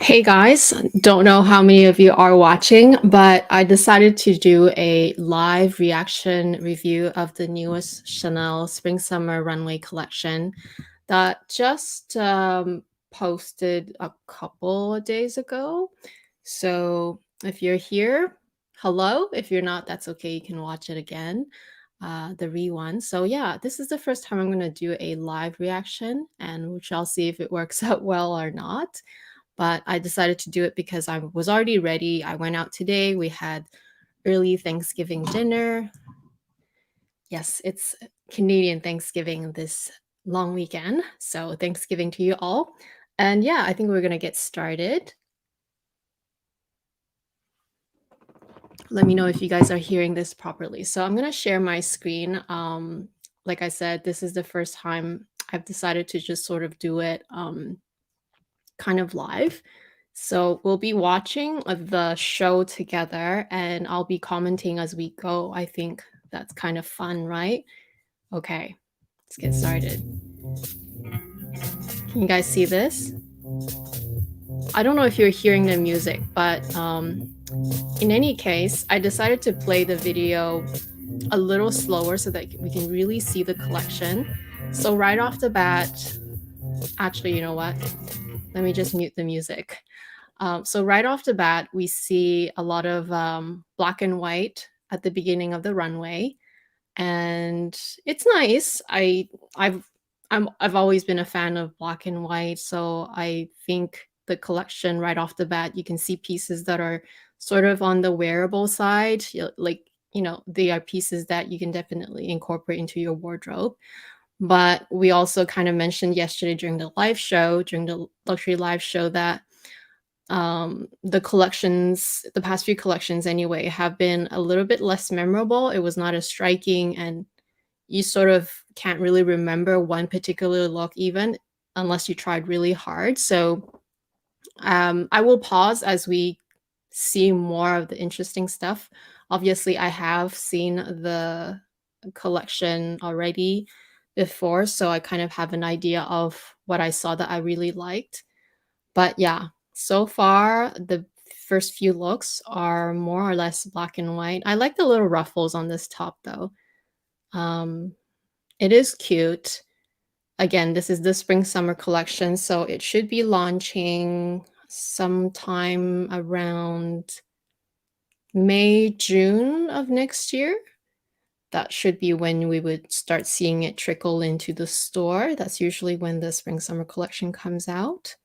Hey guys, don't know how many of you are watching, but I decided to do a live reaction review of the newest Chanel Spring Summer Runway Collection that just posted a couple of days ago. So if you're here, hello. If you're not, that's okay. You can watch it again, the re-one. So yeah, this is the first time I'm going to do a live reaction, and we shall see if it works out well or not. But I decided to do it because I was already ready. I went out today. We had early Thanksgiving dinner. Yes, it's Canadian Thanksgiving this long weekend. So Thanksgiving to you all. And yeah, I think we're going to get started. Let me know if you guys are hearing this properly. So I'm going to share my screen. Like I said, this is the first time I've decided to just sort of do it kind of live. So we'll be watching the show together and I'll be commenting as we go. I think that's kind of fun, right? Okay, let's get started. Can you guys see this? I don't know if you're hearing the music, but in any case, I decided to play the video a little slower so that we can really see the collection. So right off the bat, actually, you know what? Let me just mute the music. So right off the bat, we see a lot of black and white at the beginning of the runway, and it's nice. I've always been a fan of black and white, so I think the collection right off the bat, you can see pieces that are sort of on the wearable side, like they are pieces that you can definitely incorporate into your wardrobe. But we also kind of mentioned yesterday during the luxury live show, that the past few collections anyway, have been a little bit less memorable. It was not as striking, and you sort of can't really remember one particular look even unless you tried really hard. So I will pause as we see more of the interesting stuff. Obviously, I have seen the collection already before, so I kind of have an idea of what I saw that I really liked. But yeah, so far, the first few looks are more or less black and white. I like the little ruffles on this top though. Um, it is cute. Again, this is the spring summer collection, so it should be launching sometime around May, June of next year. That should be when we would start seeing it trickle into the store. That's usually when the spring summer collection comes out.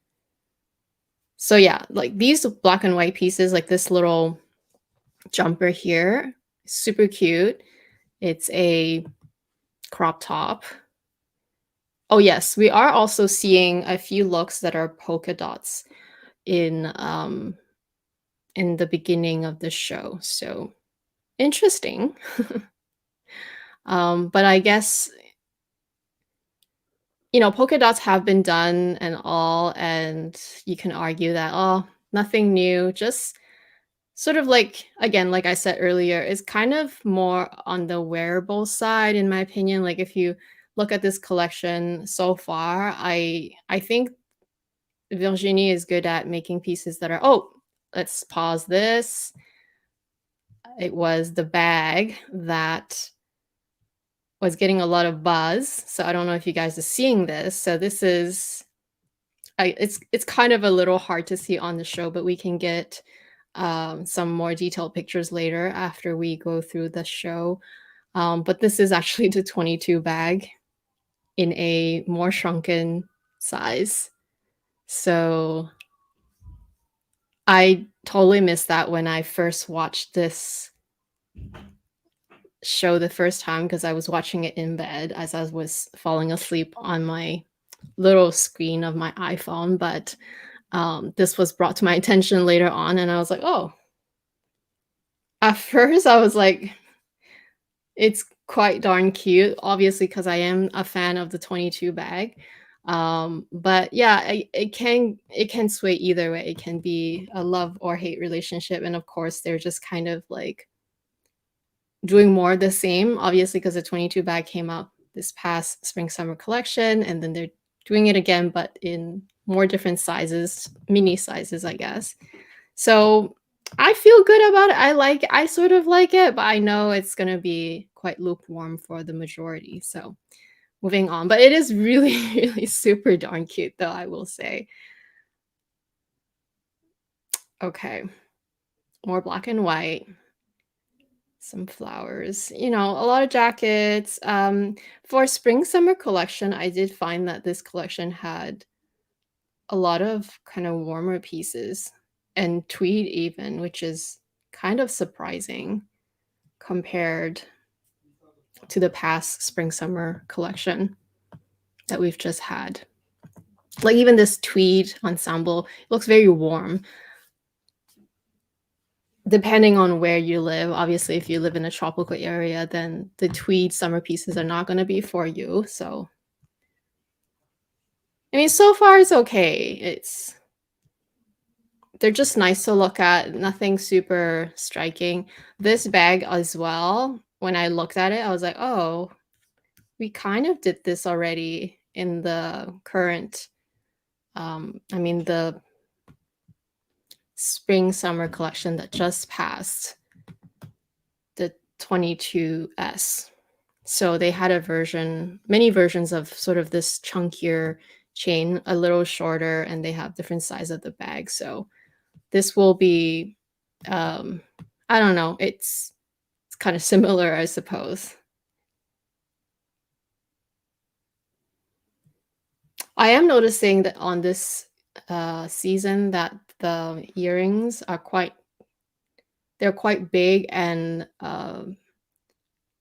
So yeah, like these black and white pieces, like this little jumper here, super cute. It's a crop top. Oh yes, we are also seeing a few looks that are polka dots in the beginning of the show. So interesting. But I guess polka dots have been done and all, and you can argue that, oh, nothing new, just sort of like, again, like I said earlier, is kind of more on the wearable side, in my opinion. Like if you look at this collection so far, I think Virginie is good at making pieces that are, oh, let's pause this. It was the bag that was getting a lot of buzz. So I don't know if you guys are seeing this. So this is, it's kind of a little hard to see on the show, but we can get some more detailed pictures later after we go through the show. But this is actually the 22 bag in a more shrunken size. So I totally missed that when I first watched this show the first time, because I was watching it in bed as I was falling asleep on my little screen of my iPhone. But this was brought to my attention later on, and I was like, oh. At first, I was like, it's quite darn cute, obviously, because I am a fan of the 22 bag. But yeah, it can sway either way. It can be a love or hate relationship, and of course, they're just kind of like doing more of the same, obviously, because the 22 bag came out this past spring summer collection, and then they're doing it again, but in more different sizes, mini sizes, I guess. So I feel good about it. I sort of like it, but I know it's gonna be quite lukewarm for the majority. So moving on. But it is really, really super darn cute though, I will say. Okay. More black and white. Some flowers, you know, a lot of jackets. For spring summer collection, I did find that this collection had a lot of kind of warmer pieces and tweed even, which is kind of surprising compared to the past spring summer collection that we've just had. Like even this tweed ensemble looks very warm. Depending on where you live, obviously, if you live in a tropical area, then the tweed summer pieces are not going to be for you. So, I mean, so far it's okay. They're just nice to look at, nothing super striking. This bag as well, when I looked at it, I was like, oh, we kind of did this already in the current, I mean, the spring summer collection that just passed, the 22S. So they had a version, many versions of sort of this chunkier chain, a little shorter, and they have different size of the bag. So this will be, I don't know, it's kind of similar, I suppose. I am noticing that on this season that the earrings are they're quite big and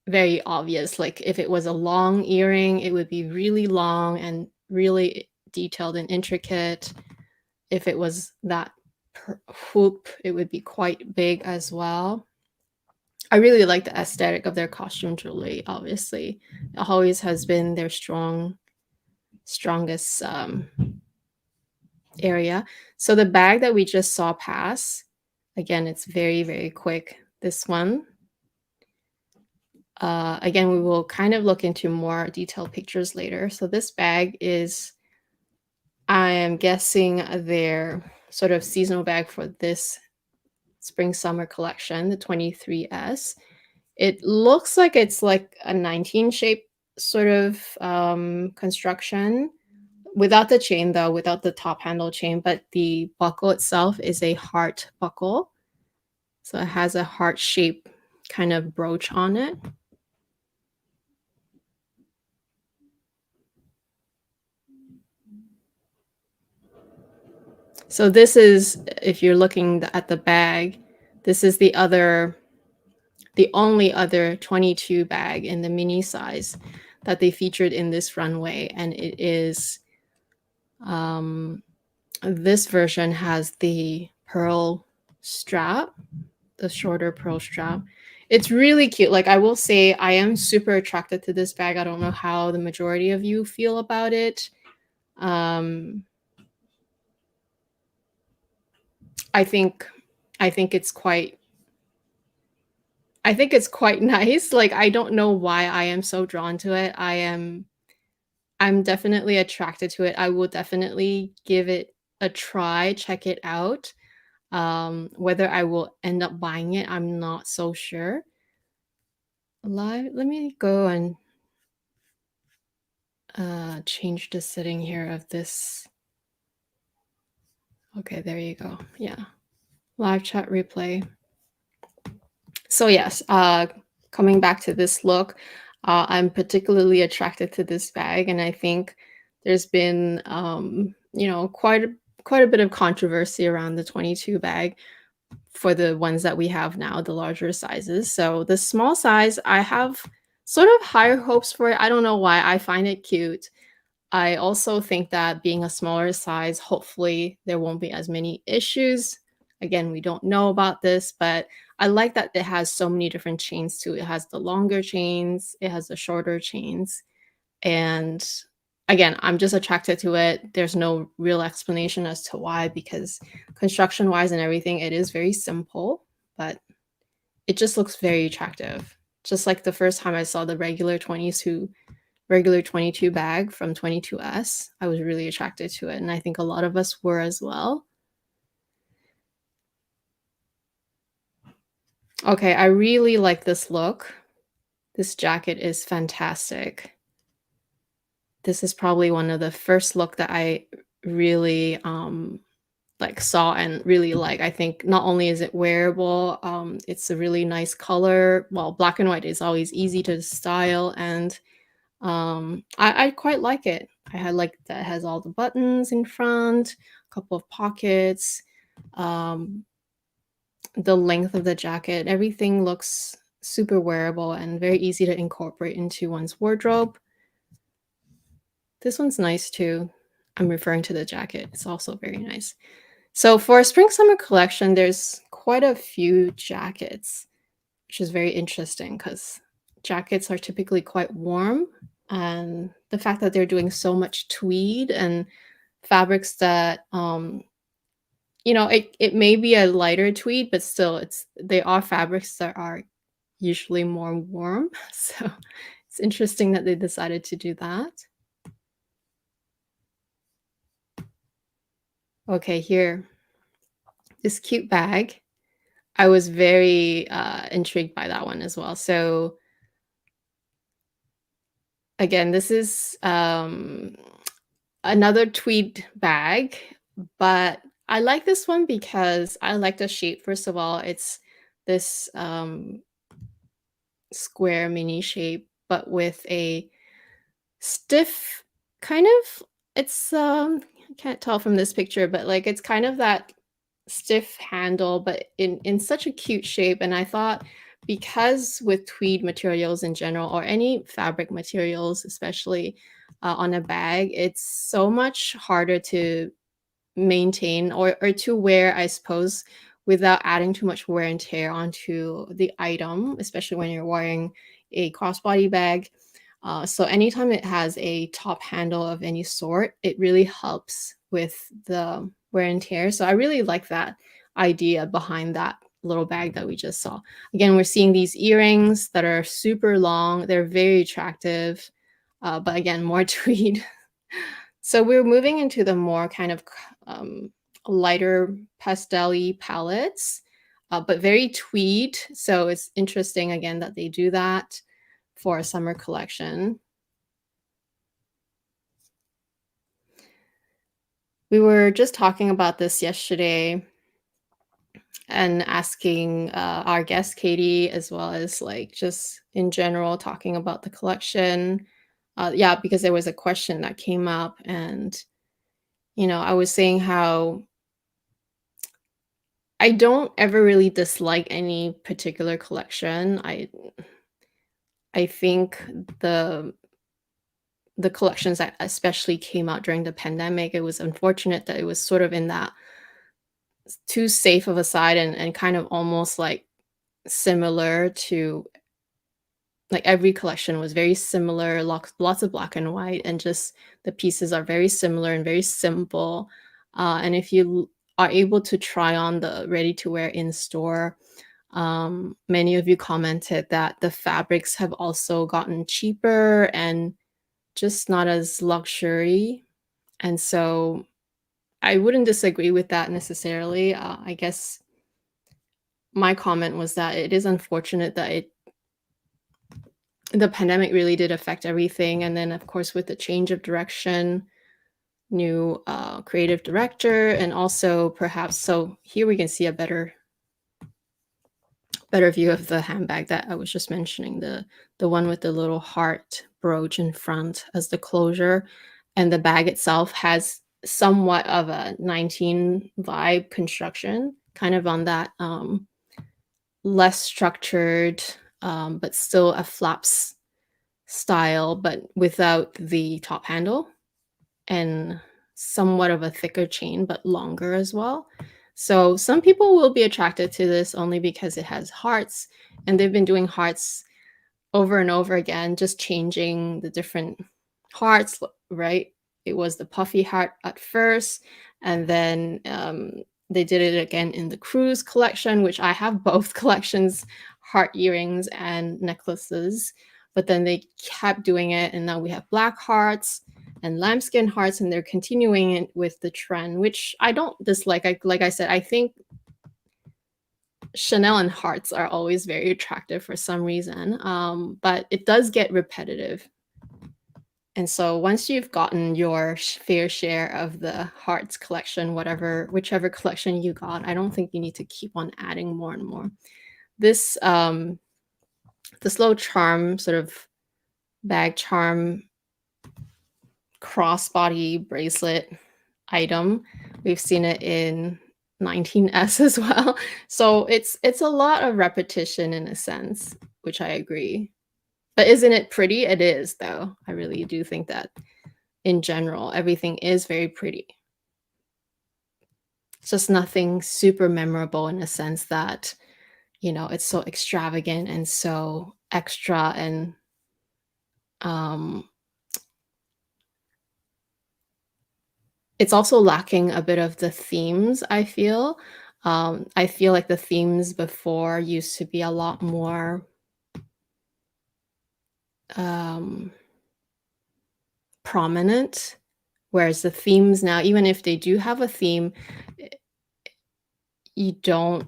very obvious. Like if it was a long earring, it would be really long and really detailed and intricate. If it was that hoop, it would be quite big as well. I really like the aesthetic of their costume jewelry, obviously. It always has been their strongest area. So the bag that we just saw pass, again, it's very, very quick. This one. Again, we will kind of look into more detailed pictures later. So this bag is, I am guessing, their sort of seasonal bag for this spring summer collection, the 23S. It looks like it's like a 19 shape sort of construction, without the chain though, without the top handle chain, but the buckle itself is a heart buckle. So it has a heart shape kind of brooch on it. So this is, if you're looking at the bag, this is the only other 22 bag in the mini size that they featured in this runway. And it is, this version has the pearl strap, the shorter pearl strap. It's really cute. Like I will say, I am super attracted to this bag. I don't know how the majority of you feel about it. I think it's quite nice. Like I don't know why I am so drawn to it. I'm definitely attracted to it. I will definitely give it a try, check it out. Whether I will end up buying it, I'm not so sure. Let me go and change the setting here of this. Okay, there you go. Yeah. Live chat replay. So yes, coming back to this look, I'm particularly attracted to this bag, and I think there's been, you know, quite a bit of controversy around the 22 bag for the ones that we have now, the larger sizes. So the small size, I have sort of higher hopes for it. I don't know why. I find it cute. I also think that being a smaller size, hopefully there won't be as many issues. Again, we don't know about this, but I like that it has so many different chains too. It has the longer chains, it has the shorter chains. And again, I'm just attracted to it. There's no real explanation as to why, because construction wise and everything, it is very simple, but it just looks very attractive. Just like the first time I saw the regular 22 regular 22 bag from 22S. I was really attracted to it, and I think a lot of us were as well. Okay, I really like this look. This jacket is fantastic. This is probably one of the first look that I really, like, saw and really like. I think not only is it wearable, it's a really nice color. Well, black and white is always easy to style, and I quite like it. I had like that it has all the buttons in front, a couple of pockets, um, the length of the jacket, everything looks super wearable and very easy to incorporate into one's wardrobe. This one's nice too. I'm referring to the jacket. It's also very nice. So for a spring summer collection, there's quite a few jackets, which is very interesting because jackets are typically quite warm. And the fact that they're doing so much tweed and fabrics that, it may be a lighter tweed, but still they are fabrics that are usually more warm. So it's interesting that they decided to do that. Okay, here, this cute bag. I was very intrigued by that one as well. So again, this is another tweed bag, but I like this one because I like the shape. First of all, it's this square mini shape, but with a stiff kind of, it's I can't tell from this picture, but like it's kind of that stiff handle, but in such a cute shape. And I thought, because with tweed materials in general, or any fabric materials, especially on a bag, it's so much harder to maintain or to wear, I suppose, without adding too much wear and tear onto the item, especially when you're wearing a crossbody bag. So anytime it has a top handle of any sort, it really helps with the wear and tear. So I really like that idea behind that little bag that we just saw. Again, we're seeing these earrings that are super long. They're very attractive, but again, more tweed. So we're moving into the more kind of lighter pastel-y palettes, but very tweed. So it's interesting again that they do that for a summer collection. We were just talking about this yesterday and asking our guest Katie, as well as like just in general talking about the collection. Yeah, because there was a question that came up, and I was saying how I don't ever really dislike any particular collection. I think the the collections that especially came out during the pandemic, it was unfortunate that it was sort of in that too safe of a side, and kind of almost like similar to, like, every collection was very similar, lots of black and white, and just the pieces are very similar and very simple. And if you are able to try on the ready to wear in store, many of you commented that the fabrics have also gotten cheaper and just not as luxury. And so I wouldn't disagree with that necessarily. I guess my comment was that it is unfortunate that the pandemic really did affect everything. And then, of course, with the change of direction, new creative director, and also perhaps, so here we can see a better view of the handbag that I was just mentioning, the one with the little heart brooch in front as the closure, and the bag itself has somewhat of a 19 vibe construction, kind of on that less structured, but still a flaps style, but without the top handle, and somewhat of a thicker chain, but longer as well. So some people will be attracted to this only because it has hearts, and they've been doing hearts over and over again, just changing the different hearts, right? It was the puffy heart at first, and then they did it again in the cruise collection, which I have both collections, heart earrings and necklaces but then they kept doing it, and now we have black hearts and lambskin hearts, and they're continuing it with the trend, which I don't dislike. Like I said, I think Chanel and hearts are always very attractive for some reason, but it does get repetitive. And so once you've gotten your fair share of the hearts collection, whichever collection you got, I don't think you need to keep on adding more and more. This little charm, sort of bag charm crossbody bracelet item, we've seen it in 19S as well. So it's a lot of repetition in a sense, which I agree. But isn't it pretty? It is, though. I really do think that in general, everything is very pretty. It's just nothing super memorable in a sense that, it's so extravagant and so extra, and it's also lacking a bit of the themes, I feel. I feel like the themes before used to be a lot more prominent, whereas the themes now, even if they do have a theme, you don't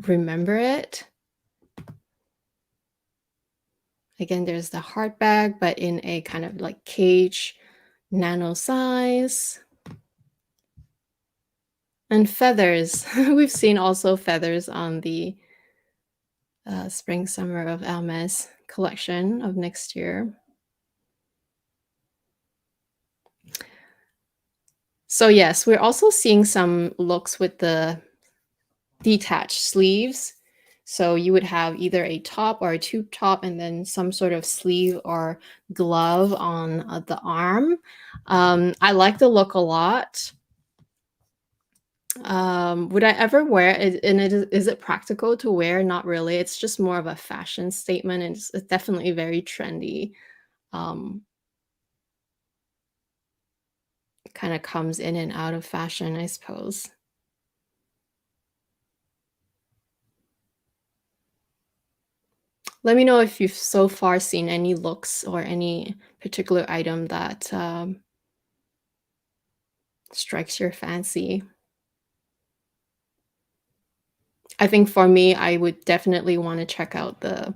remember it. Again, there's the heart bag, but in a kind of like cage nano size. And feathers. We've seen also feathers on the spring summer of HERMES collection of next year. So yes, we're also seeing some looks with the detached sleeves. So you would have either a top or a tube top, and then some sort of sleeve or glove on the arm. I like the look a lot. Would I ever wear it? And is it practical to wear? Not really. It's just more of a fashion statement, and it's definitely very trendy. It kind of comes in and out of fashion, I suppose. Let me know if you've so far seen any looks or any particular item that strikes your fancy. I think for me, I would definitely want to check out the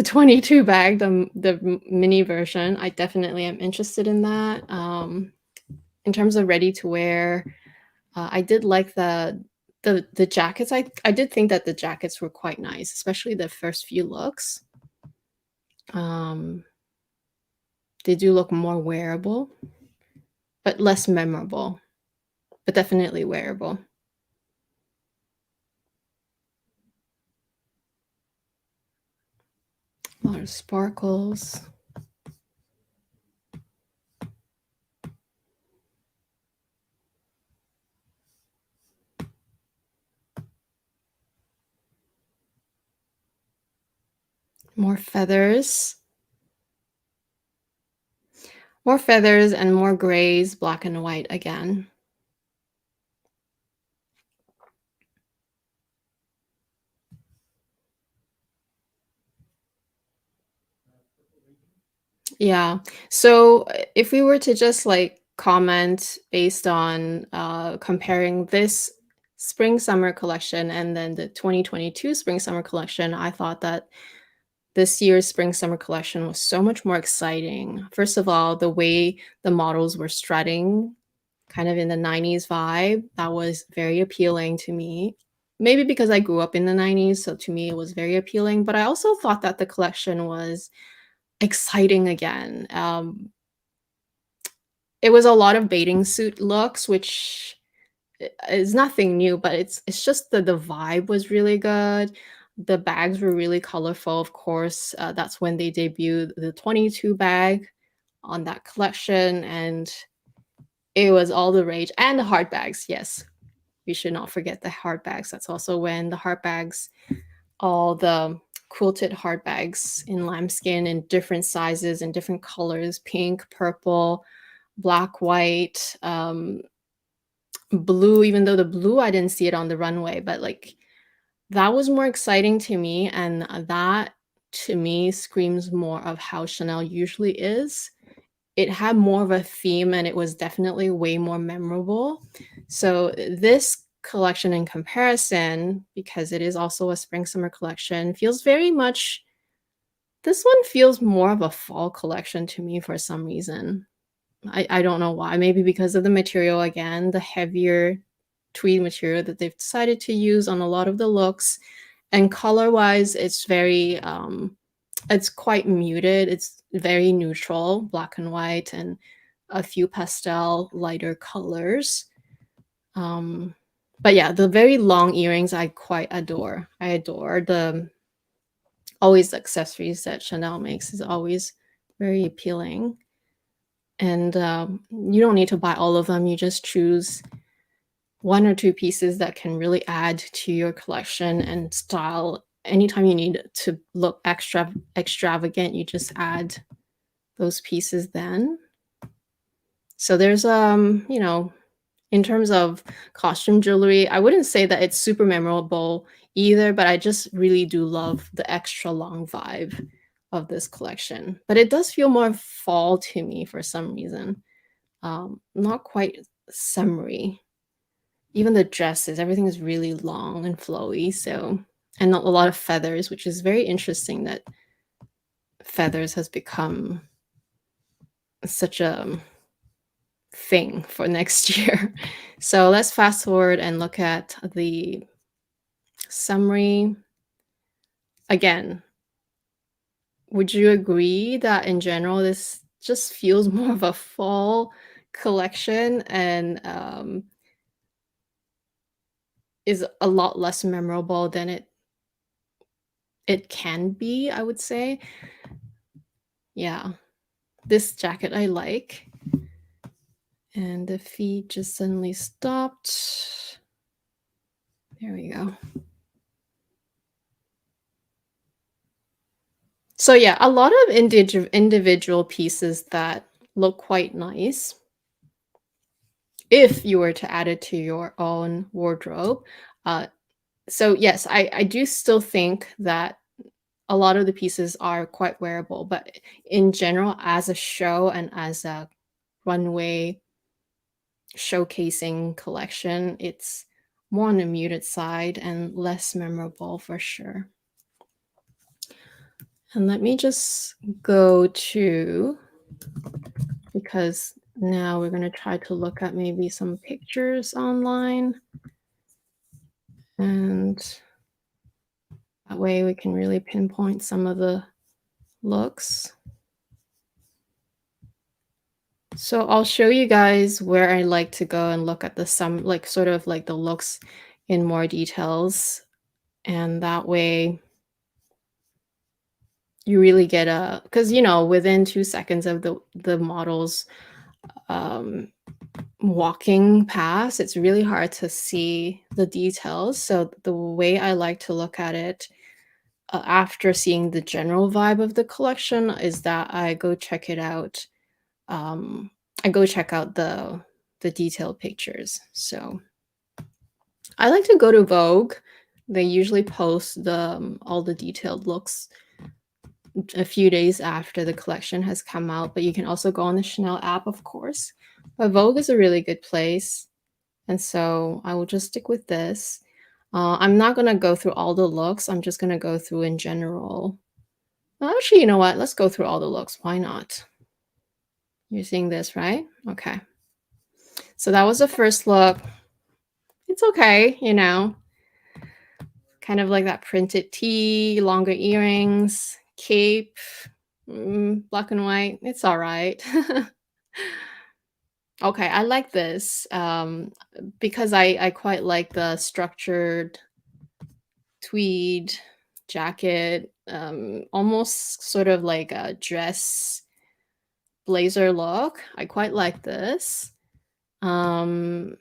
22 bag, the mini version. I definitely am interested in that. In terms of ready to wear, I did like the jackets. I did think that the jackets were quite nice, especially the first few looks. They do look more wearable, but less memorable, but definitely wearable. A lot of sparkles. More feathers. More feathers and more grays, black and white again. Yeah. So if we were to just like comment based on comparing this spring summer collection and then the 2022 spring summer collection, I thought that this year's spring summer collection was so much more exciting. First of all, the way the models were strutting, kind of in the 90s vibe, that was very appealing to me. Maybe because I grew up in the 90s, so to me it was very appealing, but I also thought that the collection was exciting again. It was a lot of bathing suit looks, which is nothing new, but it's just the vibe was really good. The bags were really colorful, of course. That's when they debuted the 22 bag on that collection, and it was all the rage. And the heart bags, yes. We should not forget the heart bags. That's also when the heart bags, all the quilted heart bags in lambskin in different sizes and different colors, pink, purple, black, white, blue, even though the blue, I didn't see it on the runway, but like that was more exciting to me. And that to me screams more of how Chanel usually is. It had more of a theme and it was definitely way more memorable. So this collection in comparison, because it is also a spring summer collection, feels very much this one feels more of a fall collection to me for some reason. I don't know why. Maybe because of the material again, the heavier tweed material that they've decided to use on a lot of the looks. And color-wise, it's quite muted. It's very neutral, black and white, and a few pastel lighter colors. Um, but yeah, the very long earrings I quite adore. I adore the always accessories that Chanel makes is always very appealing. And you don't need to buy all of them. You just choose one or two pieces that can really add to your collection and style. Anytime you need to look extravagant, you just add those pieces then. So there's you know, in terms of costume jewelry, I wouldn't say that it's super memorable either, but I just really do love the extra long vibe of this collection. But it does feel more fall to me for some reason. Not quite summery. Even the dresses, everything is really long and flowy, so and a lot of feathers, which is very interesting that feathers has become such a thing for next year. So let's fast forward and look at the summary. Again, would you agree that in general this just feels more of a fall collection and is a lot less memorable than it can be, I would say. Yeah. This jacket I like. And the feed just suddenly stopped. There we go. So yeah, a lot of individual pieces that look quite nice if you were to add it to your own wardrobe. So yes, I do still think that a lot of the pieces are quite wearable, but in general, as a show and as a runway showcasing collection, it's more on the muted side and less memorable for sure. And let me just go to, because now we're going to try to look at maybe some pictures online. And that way we can really pinpoint some of the looks. So I'll show you guys where I like to go and look at the sort of like the looks in more details. And that way you really get because you know, within 2 seconds of the models walking past, it's really hard to see the details. So the way I like to look at it after seeing the general vibe of the collection is that I go check it out. I go check out the detailed pictures. So I like to go to Vogue. They usually post the all the detailed looks a few days after the collection has come out, but you can also go on the Chanel app, of course. But Vogue is a really good place. And so I will just stick with this. I'm not going to go through all the looks. I'm just going to go through in general. Well, actually, you know what? Let's go through all the looks. Why not? You're seeing this, right? Okay. So that was the first look. It's okay, you know. Kind of like that printed tee, longer earrings, cape, black and white. It's all right. Okay, I like this because I quite like the structured tweed jacket, almost sort of like a dress blazer look. I quite like this. You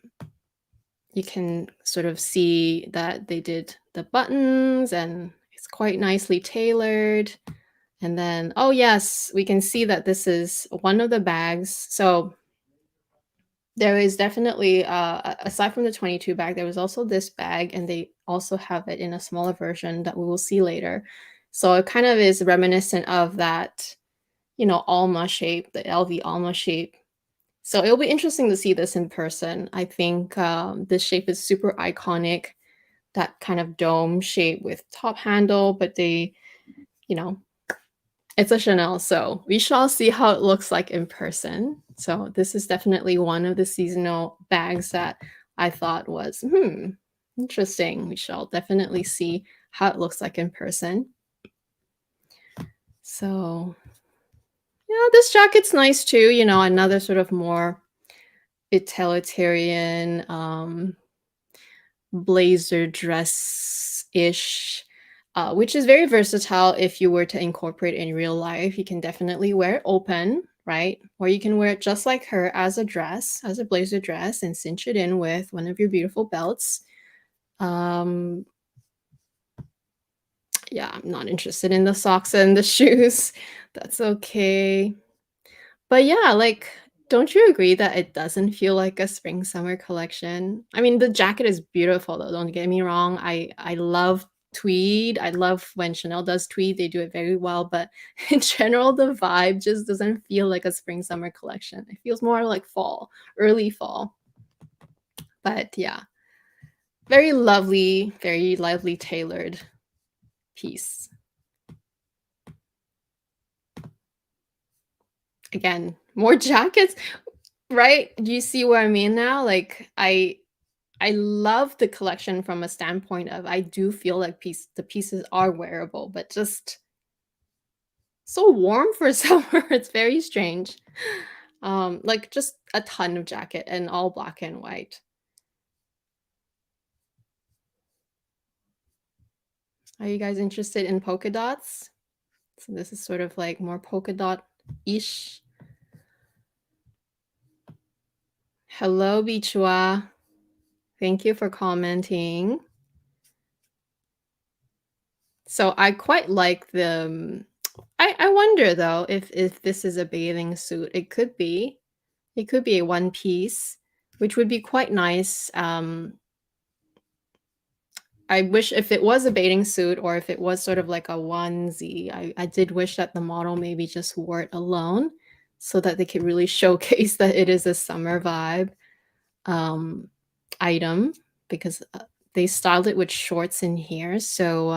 can sort of see that they did the buttons and it's quite nicely tailored. And then, oh yes, we can see that this is one of the bags. So there is definitely, aside from the 22 bag, there was also this bag, and they also have it in a smaller version that we will see later. So it kind of is reminiscent of that, Alma shape, the LV Alma shape. So it'll be interesting to see this in person. I think this shape is super iconic, that kind of dome shape with top handle, but you know, it's a Chanel, so we shall see how it looks like in person. So this is definitely one of the seasonal bags that I thought was, interesting. We shall definitely see how it looks like in person. So yeah, this jacket's nice too, another sort of more utilitarian blazer dress-ish, which is very versatile if you were to incorporate in real life. You can definitely wear it open, right? Or you can wear it just like her as a dress, as a blazer dress, and cinch it in with one of your beautiful belts. Yeah, I'm not interested in the socks and the shoes. That's okay. But yeah, like, don't you agree that it doesn't feel like a spring summer collection? I mean, the jacket is beautiful though, don't get me wrong. I love tweed. I love when Chanel does tweed. They do it very well, but in general, the vibe just doesn't feel like a spring summer collection. It feels more like fall, early fall. But yeah, very lovely, very lively tailored piece. Again, more jackets, right? Do you see what I mean now? Like I love the collection from a standpoint of I do feel like the pieces are wearable, but just so warm for summer. It's very strange. Like just a ton of jacket and all black and white. Are you guys interested in polka dots? So this is sort of like more polka dot-ish. Hello, Bichua. Thank you for commenting. So I quite like the I wonder though if this is a bathing suit. It could be. It could be a one piece, which would be quite nice. I wish if it was a bathing suit or if it was sort of like a onesie, I did wish that the model maybe just wore it alone so that they could really showcase that it is a summer vibe item, because they styled it with shorts in here. So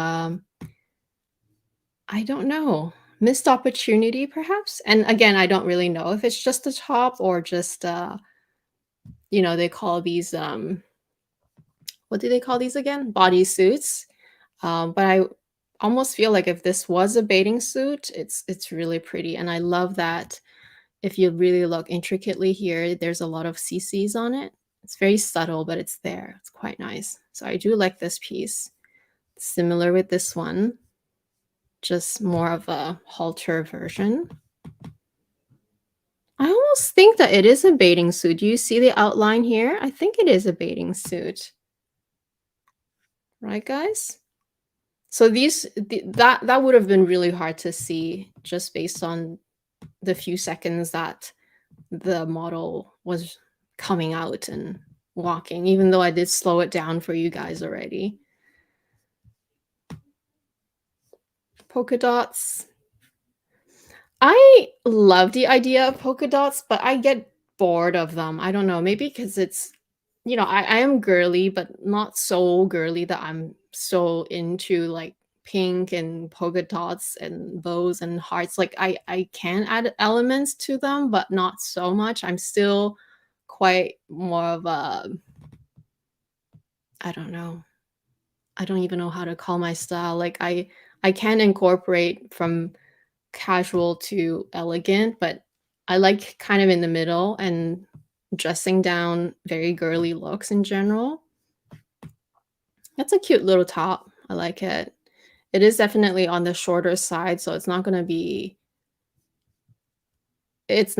I don't know. Missed opportunity, perhaps? And again, I don't really know if it's just a top or just, they call these, what do they call these again? Bodysuits. But I almost feel like if this was a bathing suit, it's really pretty. And I love that if you really look intricately here, there's a lot of CCs on it. It's very subtle, but it's there. It's quite nice. So I do like this piece. Similar with this one, just more of a halter version. I almost think that it is a bathing suit. Do you see the outline here? I think it is a bathing suit. Right, guys? So that would have been really hard to see just based on the few seconds that the model was coming out and walking, even though I did slow it down for you guys already. Polka dots. I love the idea of polka dots, but I get bored of them. I don't know, maybe because it's, I am girly, but not so girly that I'm so into like pink and polka dots and bows and hearts. Like I can add elements to them, but not so much. I'm still quite more of a, I don't know. I don't even know how to call my style. Like I can incorporate from casual to elegant, but I like kind of in the middle and dressing down very girly looks in general. That's a cute little top. I like it. It is definitely on the shorter side, so it's not gonna be as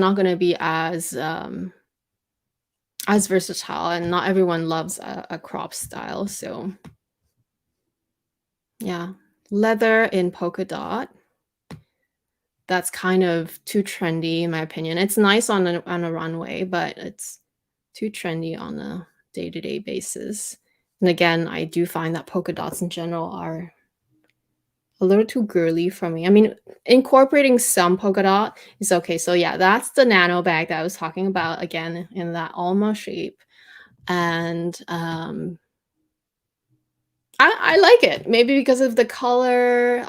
versatile, and not everyone loves a crop style. So yeah, leather in polka dot. That's kind of too trendy in my opinion. It's nice on a runway, but it's too trendy on a day-to-day basis. And again, I do find that polka dots in general are a little too girly for me. I mean, incorporating some polka dot is okay. So yeah, that's the nano bag that I was talking about, again, in that almost shape. And I like it. Maybe because of the color,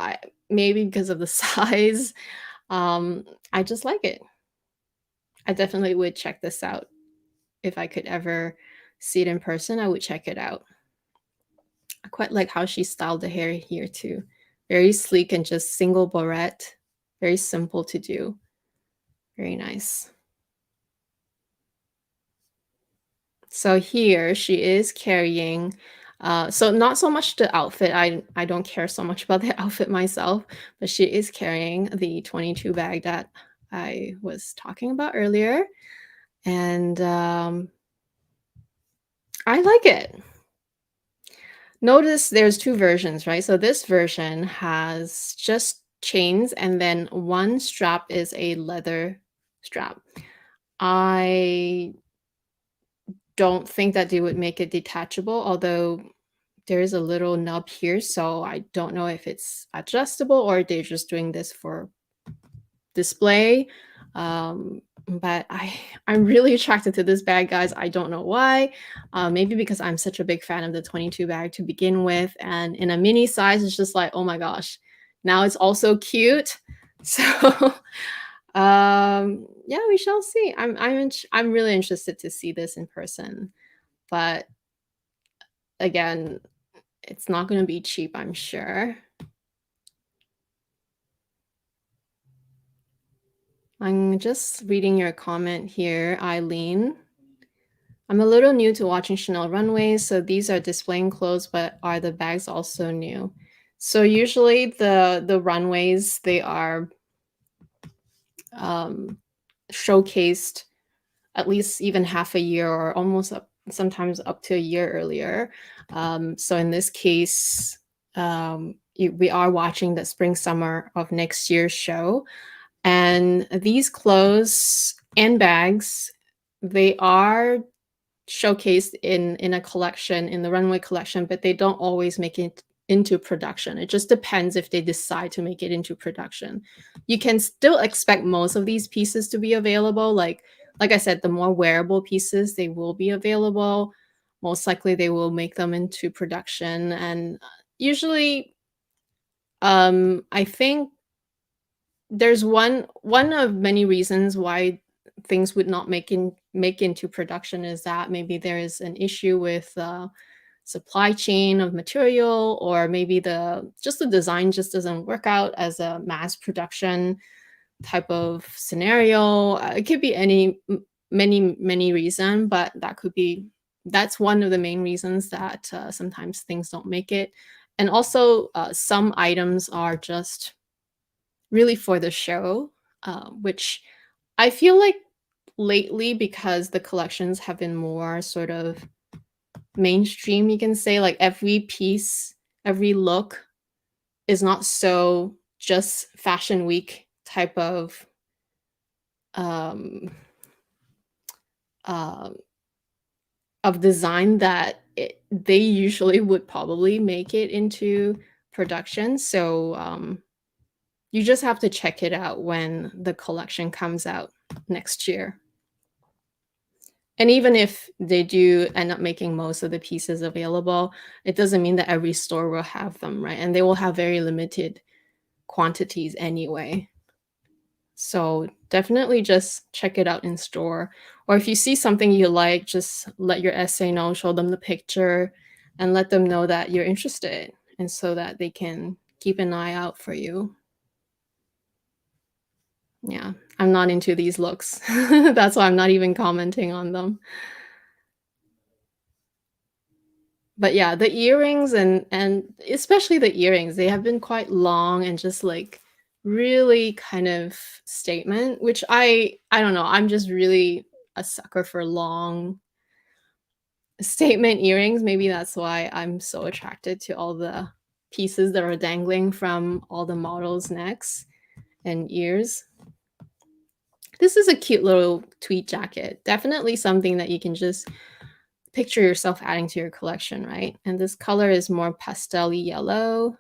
maybe because of the size. I just like it. I definitely would check this out. If I could ever see it in person, I would check it out. I quite like how she styled the hair here too. Very sleek and just single barrette. Very simple to do. Very nice. So here she is carrying, so not so much the outfit. I don't care so much about the outfit myself, but she is carrying the 22 bag that I was talking about earlier, and I like it. Notice there's 2 versions, right? So this version has just chains and then one strap is a leather strap. I don't think that they would make it detachable, although there is a little nub here, so I don't know if it's adjustable or they're just doing this for display. But I'm really attracted to this bag, guys. I don't know why. Maybe because I'm such a big fan of the 22 bag to begin with, and in a mini size, it's just like, oh my gosh, now it's also cute. So, yeah, we shall see. I'm really interested to see this in person, but again, it's not going to be cheap, I'm sure. I'm just reading your comment here, Eileen. I'm a little new to watching Chanel runways, so these are displaying clothes, but are the bags also new? So usually the runways, they are um, showcased at least even half a year or almost sometimes up to a year earlier. So in this case, we are watching the spring summer of next year's show, and these clothes and bags, they are showcased in a collection, in the runway collection, but they don't always make it into production. It just depends if they decide to make it into production. You can still expect most of these pieces to be available. Like I said, the more wearable pieces, they will be available. Most likely they will make them into production. And usually, I think there's one of many reasons why things would not make into production is that maybe there is an issue with supply chain of material, or maybe the design just doesn't work out as a mass production type of scenario. It could be many reason, but that's one of the main reasons that sometimes things don't make it. And also, some items are just really for the show, which I feel like lately, because the collections have been more sort of mainstream, you can say, like every piece, every look is not so just fashion week type um, uh, of design that they usually would probably make it into production. So you just have to check it out when the collection comes out next year. And even if they do end up making most of the pieces available, it doesn't mean that every store will have them, right? And they will have very limited quantities anyway. So definitely just check it out in store. Or if you see something you like, just let your SA know, show them the picture, and let them know that you're interested, and so that they can keep an eye out for you. Yeah, I'm not into these looks. That's why I'm not even commenting on them. But yeah, the earrings and especially the earrings, they have been quite long and just like really kind of statement, which I don't know, I'm just really a sucker for long statement earrings. Maybe that's why I'm so attracted to all the pieces that are dangling from all the models' necks and ears. This is a cute little tweed jacket. Definitely something that you can just picture yourself adding to your collection, right? And this color is more pastel-y yellow.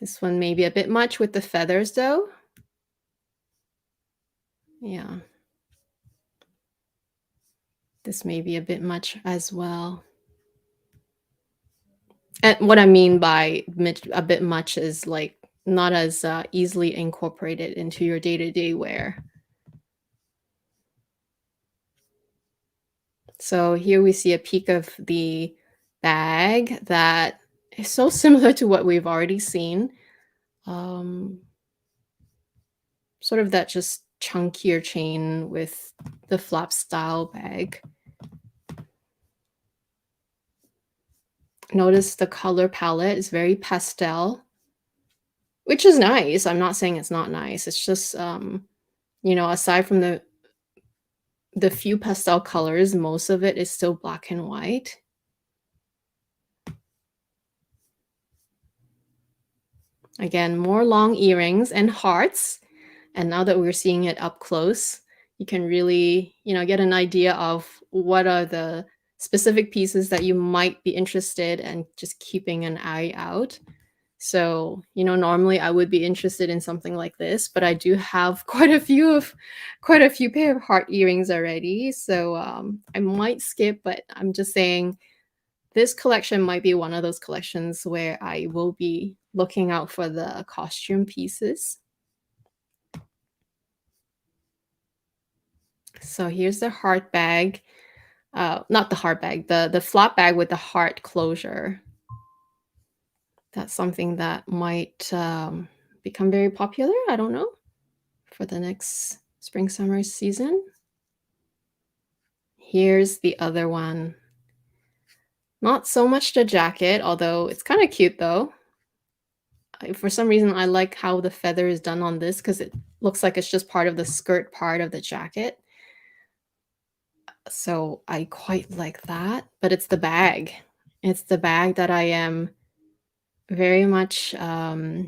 This one may be a bit much with the feathers though. Yeah. This may be a bit much as well. And what I mean by a bit much is like not as easily incorporated into your day-to-day wear. So here we see a peek of the bag that is so similar to what we've already seen. Sort of that just chunkier chain with the flap style bag. Notice the color palette is very pastel, which is nice. I'm not saying it's not nice. It's just, you know, aside from the few pastel colors, most of it is still black and white. Again, more long earrings and hearts. And now that we're seeing it up close, you can really, you know, get an idea of what are the specific pieces that you might be interested in just keeping an eye out. So, you know, normally I would be interested in something like this, but I do have quite a few pair of heart earrings already. So I might skip, but I'm just saying this collection might be one of those collections where I will be looking out for the costume pieces. So here's the heart bag. Not the heart bag, the flap bag with the heart closure. That's something that might become very popular, I don't know, for the next spring summer season. Here's the other one. Not so much the jacket, although it's kind of cute though. For some reason, I like how the feather is done on this because it looks like it's just part of the skirt part of the jacket. So I quite like that, but it's the bag. It's the bag that I am very much, I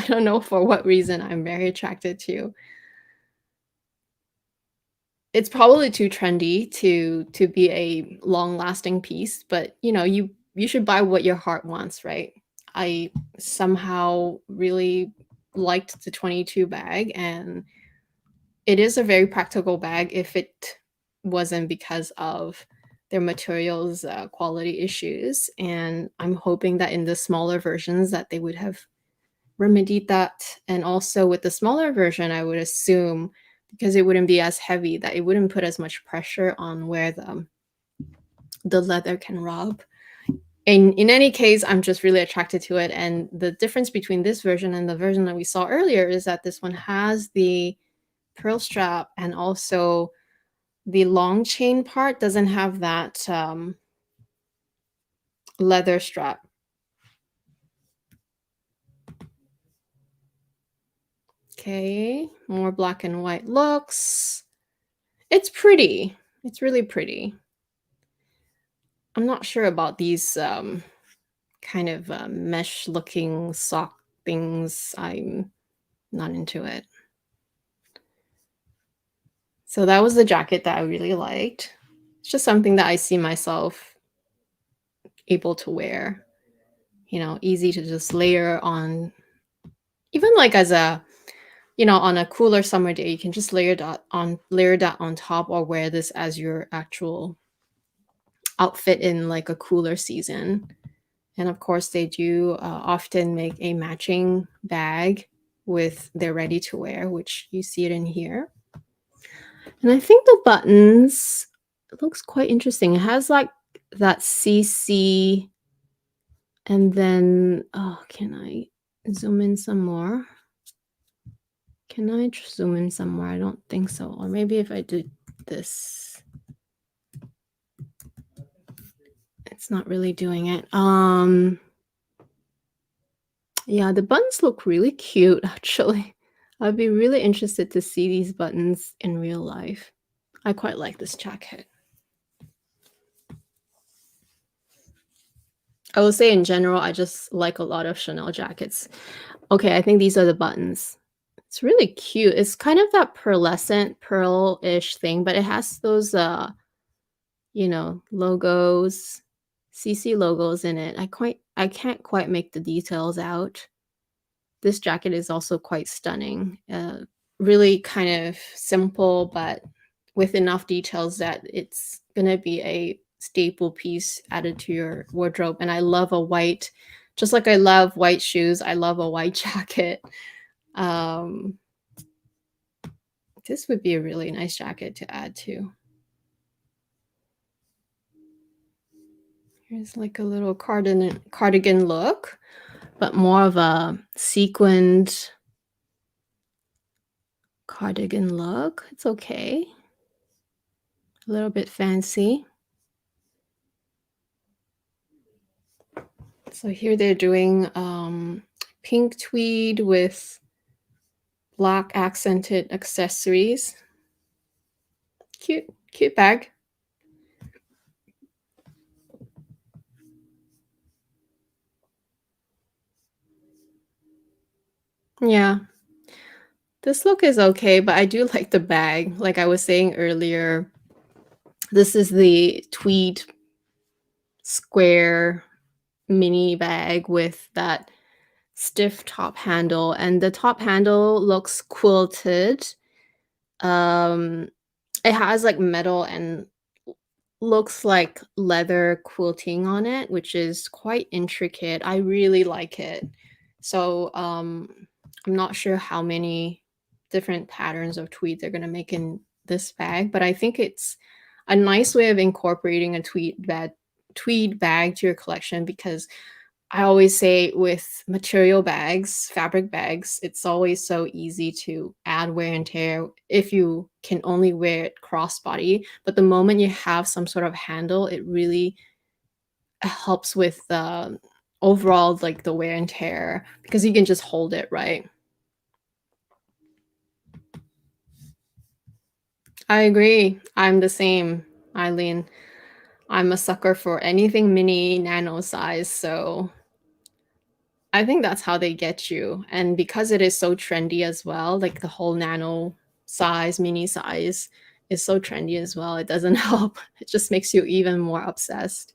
don't know for what reason I'm very attracted to. It's probably too trendy to be a long-lasting piece, but, you know, you should buy what your heart wants, right? I somehow really liked the 22 bag, and it is a very practical bag if it wasn't because of their materials quality issues. And I'm hoping that in the smaller versions that they would have remedied that. And also with the smaller version, I would assume because it wouldn't be as heavy that it wouldn't put as much pressure on where the leather can rub. And in any case, I'm just really attracted to it. And the difference between this version and the version that we saw earlier is that this one has the pearl strap, and also the long chain part doesn't have that leather strap. Okay, more black and white looks. It's pretty. It's really pretty. I'm not sure about these kind of mesh looking sock things. I'm not into it. So that was the jacket that I really liked. It's just something that I see myself able to wear. You know, easy to just layer on, even like as a, you know, on a cooler summer day, you can just layer that on top, or wear this as your actual outfit in like a cooler season. And of course, they do often make a matching bag with their ready to wear, which you see it in here. And I think the buttons, it looks quite interesting. It has like that CC, and then, oh, can I zoom in some more? Can I zoom in some more? I don't think so. Or maybe if I do this, it's not really doing it. Yeah, the buttons look really cute, actually. I'd be really interested to see these buttons in real life. I quite like this jacket. I will say in general, I just like a lot of Chanel jackets. Okay, I think these are the buttons. It's really cute. It's kind of that pearlescent, pearl-ish thing, but it has those, you know, logos, CC logos in it. I can't quite make the details out. This jacket is also quite stunning. Really kind of simple, but with enough details that it's gonna be a staple piece added to your wardrobe. And I love a white, just like I love white shoes, I love a white jacket. Um, this would be a really nice jacket to add to. Here's like a little cardigan look, but more of a sequined cardigan look. It's okay. A little bit fancy. So here they're doing pink tweed with black accented accessories. Cute, cute bag. Yeah. This look is okay, but I do like the bag. Like I was saying earlier, this is the tweed square mini bag with that stiff top handle, and the top handle looks quilted. Um, it has like metal and looks like leather quilting on it, which is quite intricate. I really like it. So I'm not sure how many different patterns of tweed they're gonna make in this bag, but I think it's a nice way of incorporating a tweed bag to your collection, because I always say with material bags, fabric bags, it's always so easy to add wear and tear if you can only wear it crossbody. But the moment you have some sort of handle, it really helps with the overall like the wear and tear, because you can just hold it, right? I agree. I'm the same, Eileen. I'm a sucker for anything mini nano size, so I think that's how they get you. And because it is so trendy as well, like the whole nano size, mini size is so trendy as well, it doesn't help. It just makes you even more obsessed.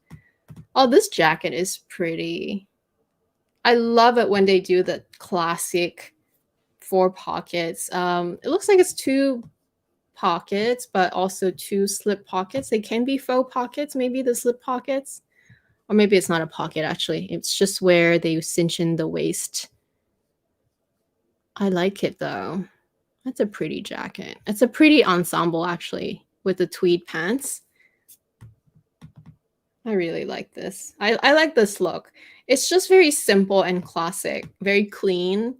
Oh, this jacket is pretty. I love it when they do the classic 4 pockets. It looks like it's 2 pockets, but also 2 slip pockets. They can be faux pockets, maybe the slip pockets. Or maybe it's not a pocket, actually. It's just where they cinch in the waist. I like it, though. That's a pretty jacket. It's a pretty ensemble, actually, with the tweed pants. I really like this. I like this look. It's just very simple and classic, very clean,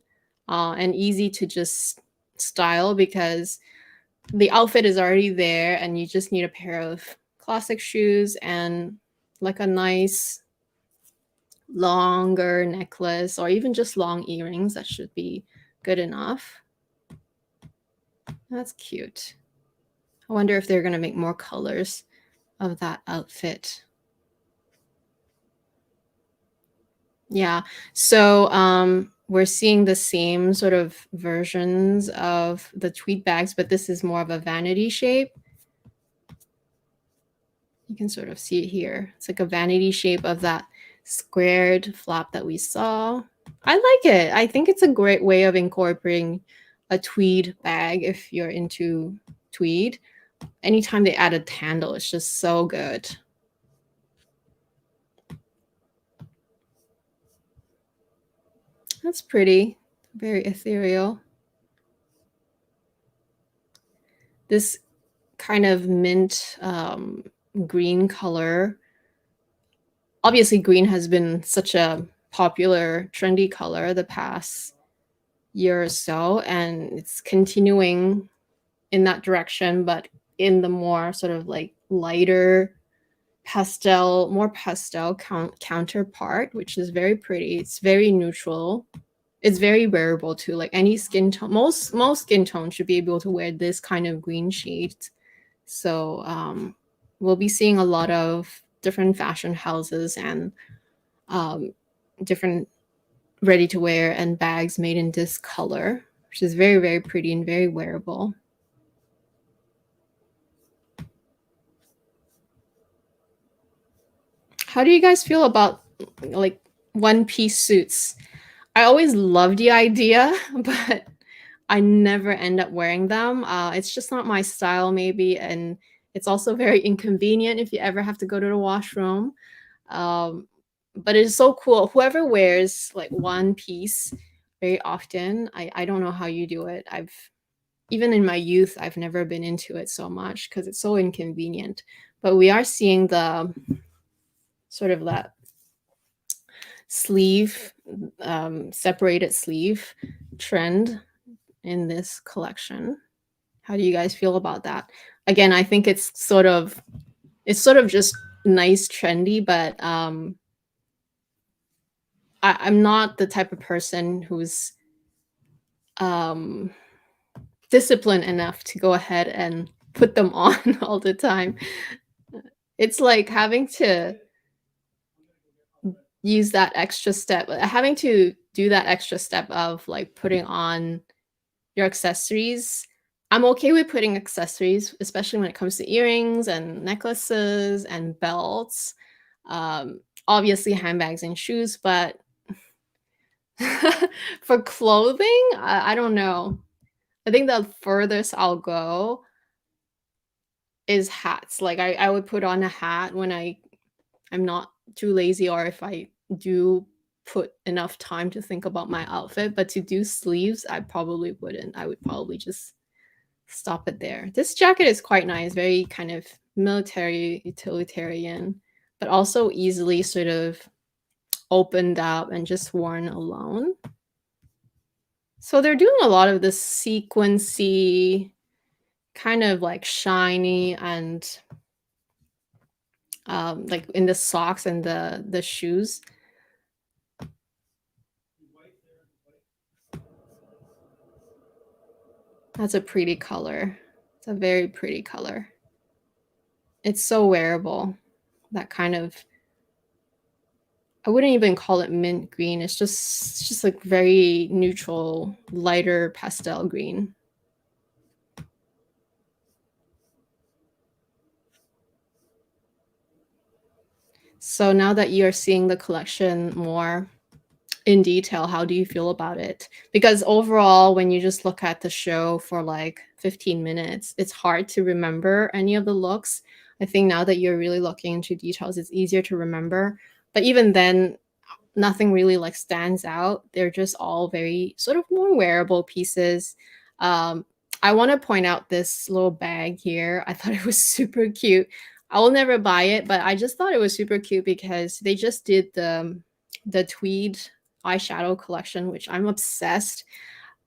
and easy to just style, because the outfit is already there and you just need a pair of classic shoes and like a nice longer necklace, or even just long earrings. That should be good enough. That's cute. I wonder if they're going to make more colors of that outfit. Yeah. So we're seeing the same sort of versions of the tweed bags, but this is more of a vanity shape. You can sort of see it here. It's like a vanity shape of that squared flap that we saw. I like it. I think it's a great way of incorporating a tweed bag if you're into tweed. Anytime they add a handle, it's just so good. That's pretty. Very ethereal. This kind of mint green color. Obviously, green has been such a popular, trendy color the past year or so, and it's continuing in that direction, but in the more sort of like lighter pastel, more pastel counterpart, which is very pretty. It's very neutral. It's very wearable too. Like any skin tone, most skin tones should be able to wear this kind of green shade. So we'll be seeing a lot of different fashion houses and different ready to wear and bags made in this color, which is very, very pretty and very wearable. How do you guys feel about like one-piece suits? I always love the idea, but I never end up wearing them. It's just not my style maybe, and it's also very inconvenient if you ever have to go to the washroom. Um, but it's so cool. Whoever wears like one piece very often, I don't know how you do it. I've even in my youth, I've never been into it so much because it's so inconvenient. But we are seeing the sort of that sleeve, separated sleeve trend in this collection. How do you guys feel about that? Again, I think it's sort of just nice, trendy, but I'm not the type of person who's um, disciplined enough to go ahead and put them on all the time. It's like having to use that extra step, having to do that extra step of like putting on your accessories. I'm okay with putting accessories, especially when it comes to earrings and necklaces and belts. Obviously handbags and shoes, but for clothing, I don't know. I think the furthest I'll go is hats. Like I would put on a hat when I'm not too lazy or if I do put enough time to think about my outfit, but to do sleeves, I probably wouldn't. I would probably just stop it there. This jacket is quite nice, very kind of military utilitarian, but also easily sort of opened up and just worn alone. So they're doing a lot of this sequency, kind of like shiny and like in the socks and the shoes. That's a pretty color. It's a very pretty color. It's so wearable. That kind of, I wouldn't even call it mint green. It's just like very neutral, lighter pastel green. So now that you're seeing the collection more in detail, how do you feel about it? Because overall, when you just look at the show for like 15 minutes, it's hard to remember any of the looks. I think now that you're really looking into details, it's easier to remember. But even then, nothing really like stands out. They're just all very sort of more wearable pieces. Um, I want to point out this little bag here. I thought it was super cute. I will never buy it, but I just thought it was super cute because they just did the Tweed eyeshadow collection, which I'm obsessed.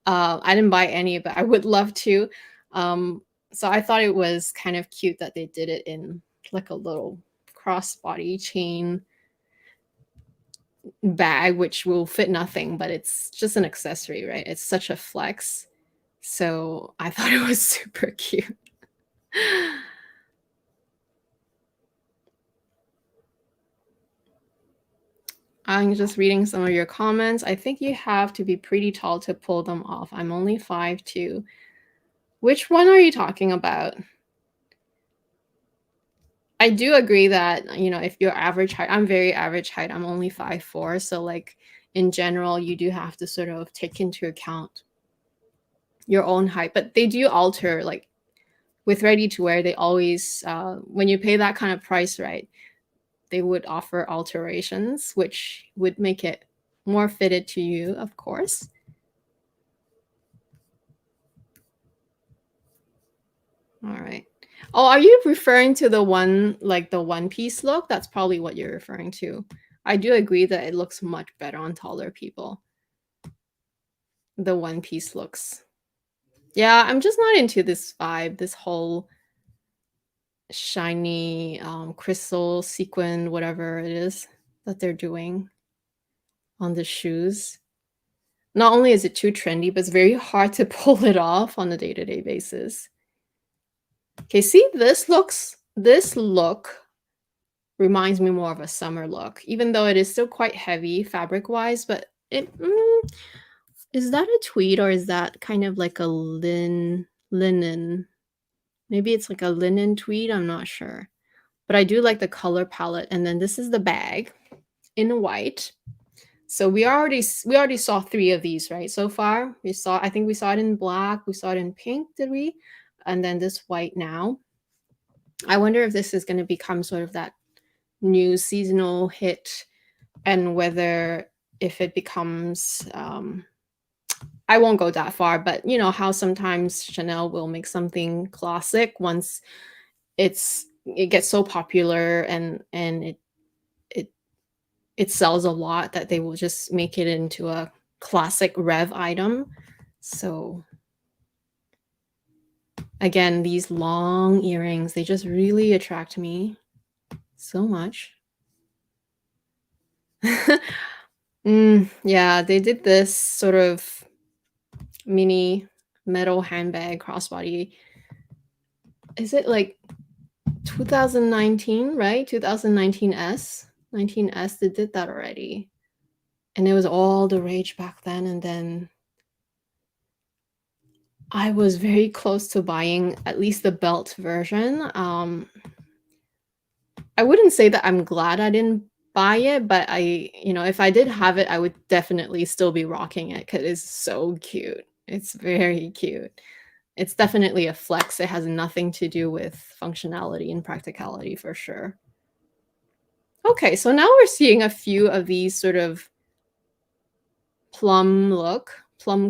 I didn't buy any, but I would love to. So I thought it was kind of cute that they did it in like a little crossbody chain bag, which will fit nothing, but it's just an accessory, right? It's such a flex. So I thought it was super cute. I'm just reading some of your comments. I think you have to be pretty tall to pull them off. I'm only 5'2". Which one are you talking about? I do agree that, if you're average height, I'm very average height. I'm only 5'4". So like in general, you do have to sort of take into account your own height, but they do alter like with ready to wear. They always, when you pay that kind of price, right, they would offer alterations, which would make it more fitted to you, of course. All right. Oh, are you referring to the one, like the one piece look? That's probably what you're referring to. I do agree that it looks much better on taller people. The one piece looks. Yeah, I'm just not into this vibe, this whole shiny crystal sequin, whatever it is that they're doing on the shoes. Not only is it too trendy, but it's very hard to pull it off on a day-to-day basis. Okay, see, this look reminds me more of a summer look, even though it is still quite heavy fabric-wise, but is that a tweed or is that kind of like a linen? Maybe it's like a linen tweed, I'm not sure. But I do like the color palette, and then this is the bag in white. So we already saw 3 of these, right, so far? I think we saw it in black, we saw it in pink, did we? And then this white now. I wonder if this is gonna become sort of that new seasonal hit, and whether if it becomes, I won't go that far, but you know how sometimes Chanel will make something classic once it gets so popular, and it it sells a lot, that they will just make it into a classic rev item. So again, these long earrings, they just really attract me so much. Yeah, they did this sort of mini metal handbag crossbody. Is it like 2019, right? 2019 S? 19S, they did that already. And it was all the rage back then, and then I was very close to buying at least the belt version. I wouldn't say that I'm glad I didn't buy it, but if I did have it, I would definitely still be rocking it because it's so cute. It's very cute. It's definitely a flex. It has nothing to do with functionality and practicality for sure. Okay, so now we're seeing a few of these sort of plum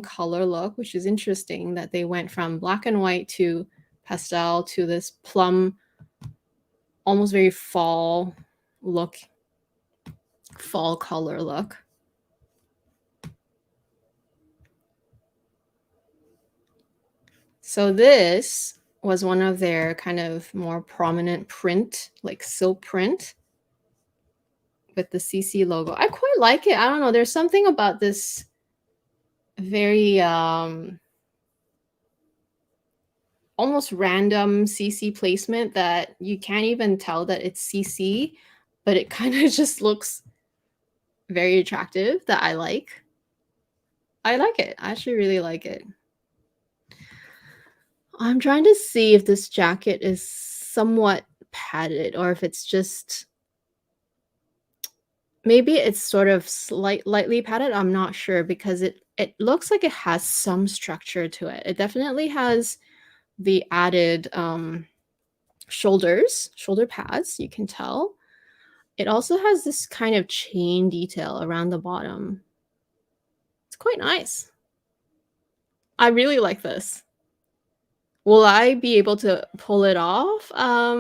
color look, which is interesting that they went from black and white to pastel to this plum, almost very fall color look. So this was one of their kind of more prominent print, like silk print with the CC logo. I quite like it. I don't know, there's something about this very almost random CC placement that you can't even tell that it's CC, but it kind of just looks very attractive, that I like. I like it. I actually really like it. I'm trying to see if this jacket is somewhat padded, or if it's just, maybe it's sort of lightly padded. I'm not sure, because it looks like it has some structure to it. It definitely has the added shoulder pads, you can tell. It also has this kind of chain detail around the bottom. It's quite nice. I really like this. Will I be able to pull it off? I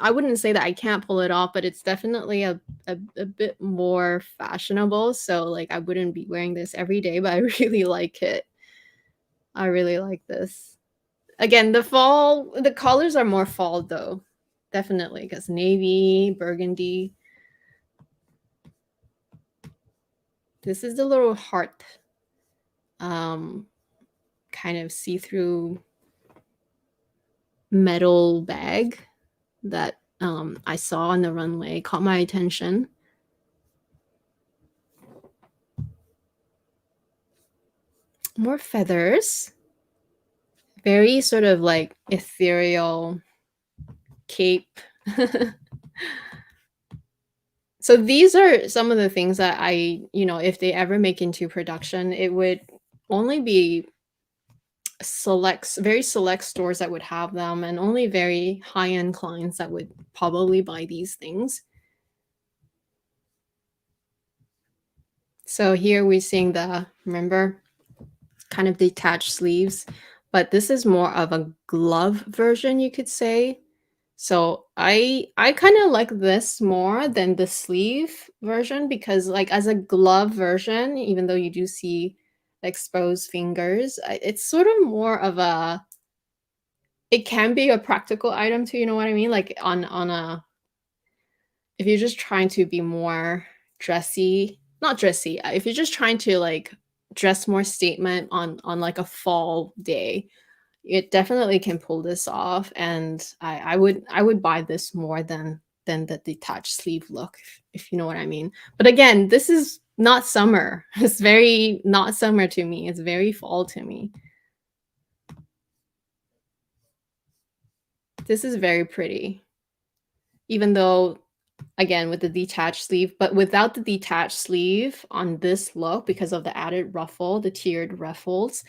wouldn't say that I can't pull it off, but it's definitely a bit more fashionable. So like, I wouldn't be wearing this every day, but I really like it. I really like this. Again, the colors are more fall though. Definitely, because navy, burgundy. This is the little heart kind of see-through metal bag that I saw on the runway, caught my attention. More feathers. Very sort of like ethereal cape. So these are some of the things that if they ever make into production, it would only be very select stores that would have them, and only very high-end clients that would probably buy these things. So here we're seeing remember, kind of detached sleeves, but this is more of a glove version, you could say. So I kind of like this more than the sleeve version, because like as a glove version, even though you do see exposed fingers, it's sort of more of it can be a practical item too, you know what I mean? Like if you're just trying to be more dressy, not dressy, if you're just trying to like dress more statement on like a fall day, it definitely can pull this off, and I would buy this more than the detached sleeve look, if you know what I mean. But again, this is not summer. It's very not summer to me. It's very fall to me. This is very pretty. Even though again with the detached sleeve, but without the detached sleeve on this look, because of the added ruffle, the tiered ruffles,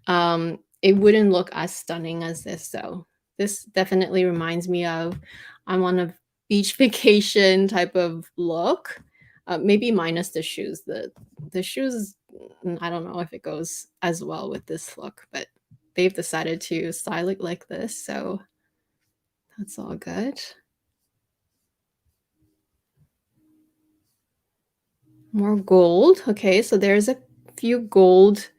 it wouldn't look as stunning as this. So this definitely reminds me of I'm on a beach vacation type of look. Maybe minus the shoes. The shoes, I don't know if it goes as well with this look, but they've decided to style it like this, so that's all good. More gold. Okay, so there's a few gold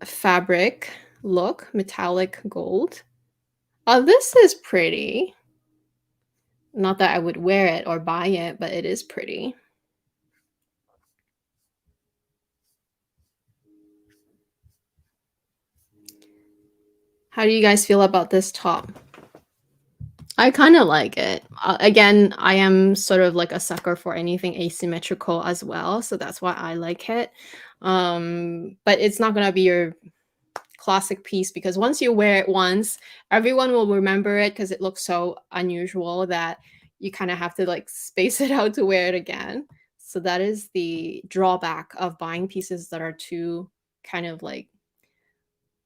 fabric look, metallic gold. Oh, this is pretty. Not that I would wear it or buy it, but it is pretty. How do you guys feel about this top? I kind of like it. Again, I am sort of like a sucker for anything asymmetrical as well, so that's why I like it. But it's not gonna be your classic piece because once you wear it once, everyone will remember it because it looks so unusual that you kind of have to like space it out to wear it again. So that is the drawback of buying pieces that are too kind of like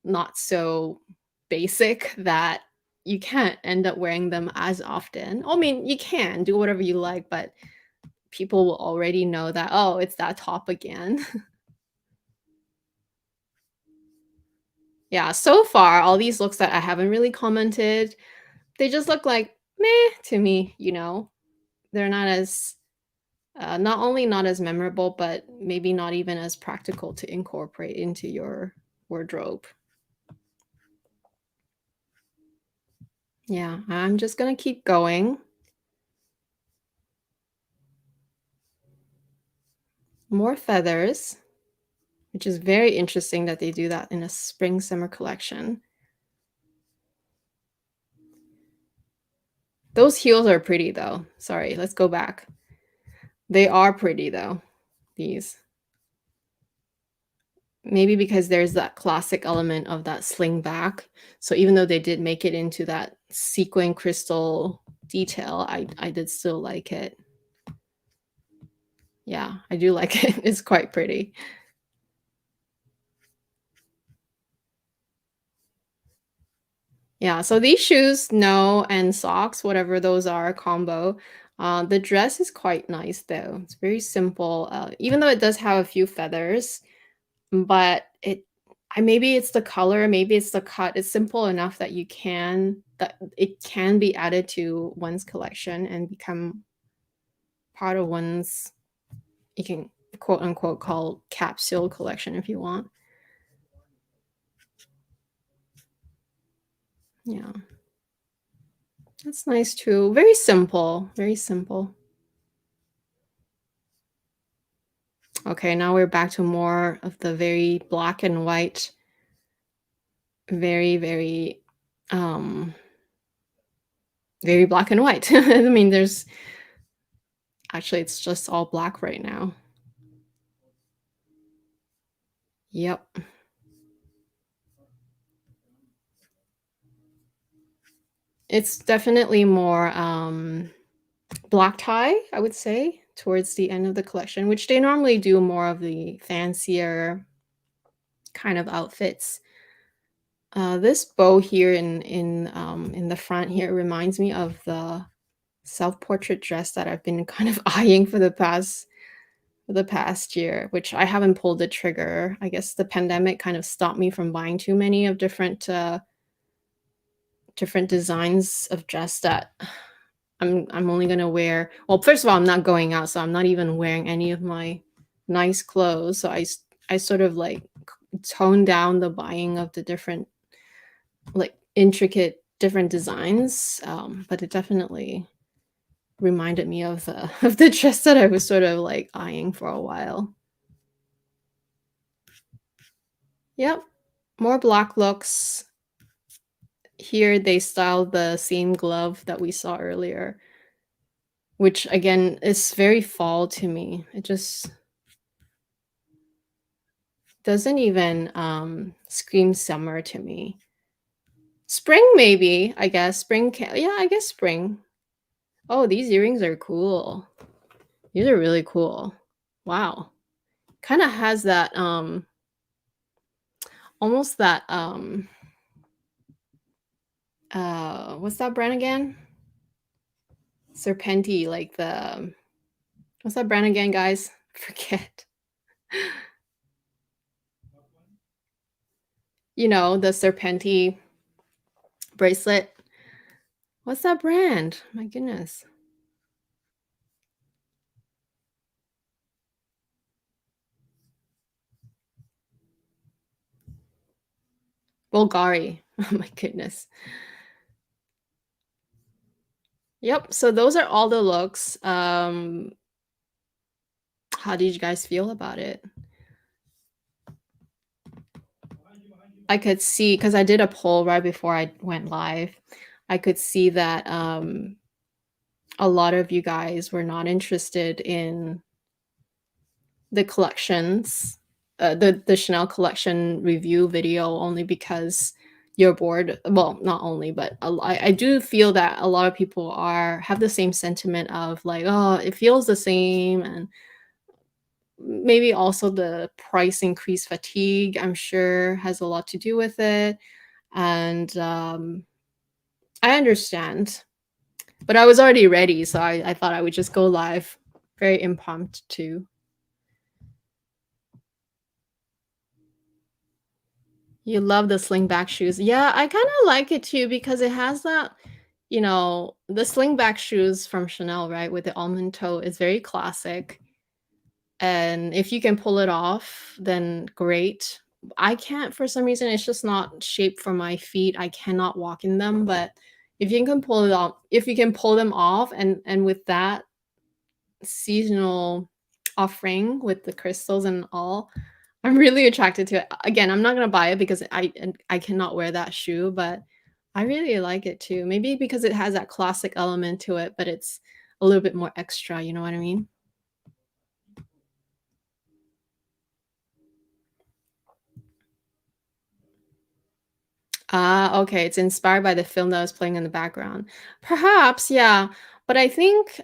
not so basic that you can't end up wearing them as often. I mean, you can do whatever you like, but people will already know that, oh, it's that top again. Yeah, so far, all these looks that I haven't really commented, they just look like meh to me, you know? They're not as not only not as memorable, but maybe not even as practical to incorporate into your wardrobe. Yeah, I'm just gonna keep going. More feathers, which is very interesting that they do that in a spring summer collection. Those heels are pretty though. Sorry, let's go back. They are pretty though, these. Maybe because there's that classic element of that sling back. So even though they did make it into that sequin crystal detail, I did still like it. Yeah, I do like it. It's quite pretty. Yeah, so these shoes, no, and socks, whatever those are, combo. The dress is quite nice though. It's very simple. Even though it does have a few feathers, but maybe it's the color, maybe it's the cut. It's simple enough that that it can be added to one's collection and become part of one's, you can quote unquote call capsule collection if you want. Yeah. That's nice too. Very simple, very simple. Okay, now we're back to more of the very black and white, very, um, very black and white. I mean, there's actually, it's just all black right now. Yep. It's definitely more black tie, I would say, towards the end of the collection, which they normally do more of the fancier kind of outfits. This bow here in the front here reminds me of the self-portrait dress that I've been kind of eyeing for the past year, which I haven't pulled the trigger. I guess the pandemic kind of stopped me from buying too many of different designs of dress that I'm only gonna wear. Well, first of all, I'm not going out, so I'm not even wearing any of my nice clothes. So I sort of like tone down the buying of the different like intricate different designs. But it definitely reminded me of the of the dress that I was sort of like eyeing for a while. Yep, more black looks. Here they styled the same glove that we saw earlier, which again is very fall to me. It just doesn't even scream summer to me. Spring maybe, I guess. Spring can, yeah, I guess spring. Oh, these earrings are cool. These are really cool. Wow. Kind of has that almost that what's that brand again? Serpenti, like the what's that brand again, guys? Forget. You know, the Serpenti bracelet. What's that brand? My goodness. Bulgari. Oh my goodness. Yep. So those are all the looks. How did you guys feel about it? I could see because I did a poll right before I went live. I could see that a lot of you guys were not interested in the collections, the Chanel collection review video only because you're bored. Well, not only, but I do feel that a lot of people have the same sentiment of like, oh, it feels the same, and maybe also the price increase fatigue. I'm sure has a lot to do with it, and I understand. But I was already ready, so I thought I would just go live. Very impromptu. You love the slingback shoes. Yeah, I kinda like it too because it has that, the slingback shoes from Chanel, right, with the almond toe is very classic, and if you can pull it off, then great. I can't for some reason, it's just not shaped for my feet, I cannot walk in them, but if you can pull them off and with that seasonal offering with the crystals and all, I'm really attracted to it. Again, I'm not gonna buy it because I cannot wear that shoe, but I really like it too. Maybe because it has that classic element to it, but it's a little bit more extra, you know what I mean? Ah, okay, it's inspired by the film that was playing in the background. Perhaps, yeah, but I think,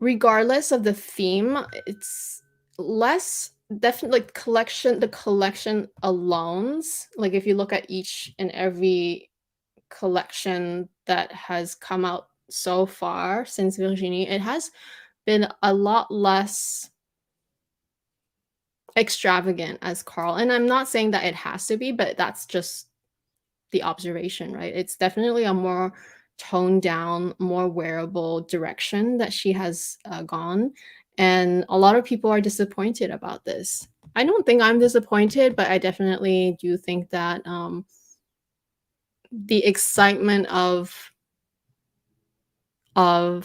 regardless of the theme, it's less definitely like the collection alones, like, if you look at each and every collection that has come out so far since Virginie, it has been a lot less extravagant as Carl. And I'm not saying that it has to be, but that's just the observation, right? It's definitely a more toned down, more wearable direction that she has gone. And a lot of people are disappointed about this. I don't think I'm disappointed, but I definitely do think that the excitement of a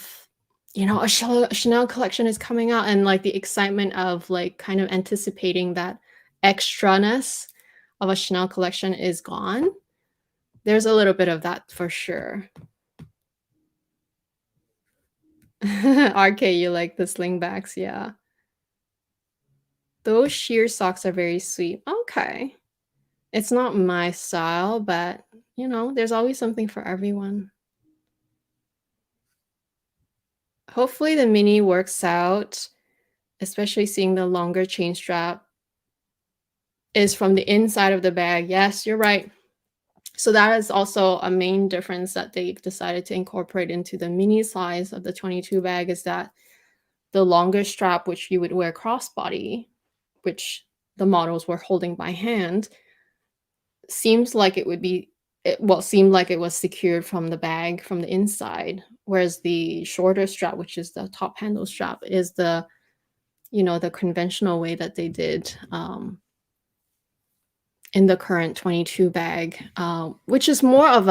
Chanel collection is coming out and like the excitement of like kind of anticipating that extraness of a Chanel collection is gone. There's a little bit of that for sure. RK, you like the slingbacks, yeah. Those sheer socks are very sweet. Okay. It's not my style, but there's always something for everyone. Hopefully the mini works out, especially seeing the longer chain strap is from the inside of the bag. Yes, you're right. So that is also a main difference that they've decided to incorporate into the mini size of the 22 bag is that the longer strap, which you would wear crossbody, which the models were holding by hand, seems like seemed like it was secured from the bag from the inside, whereas the shorter strap, which is the top handle strap, is the conventional way that they did in the current 22 bag, which is more of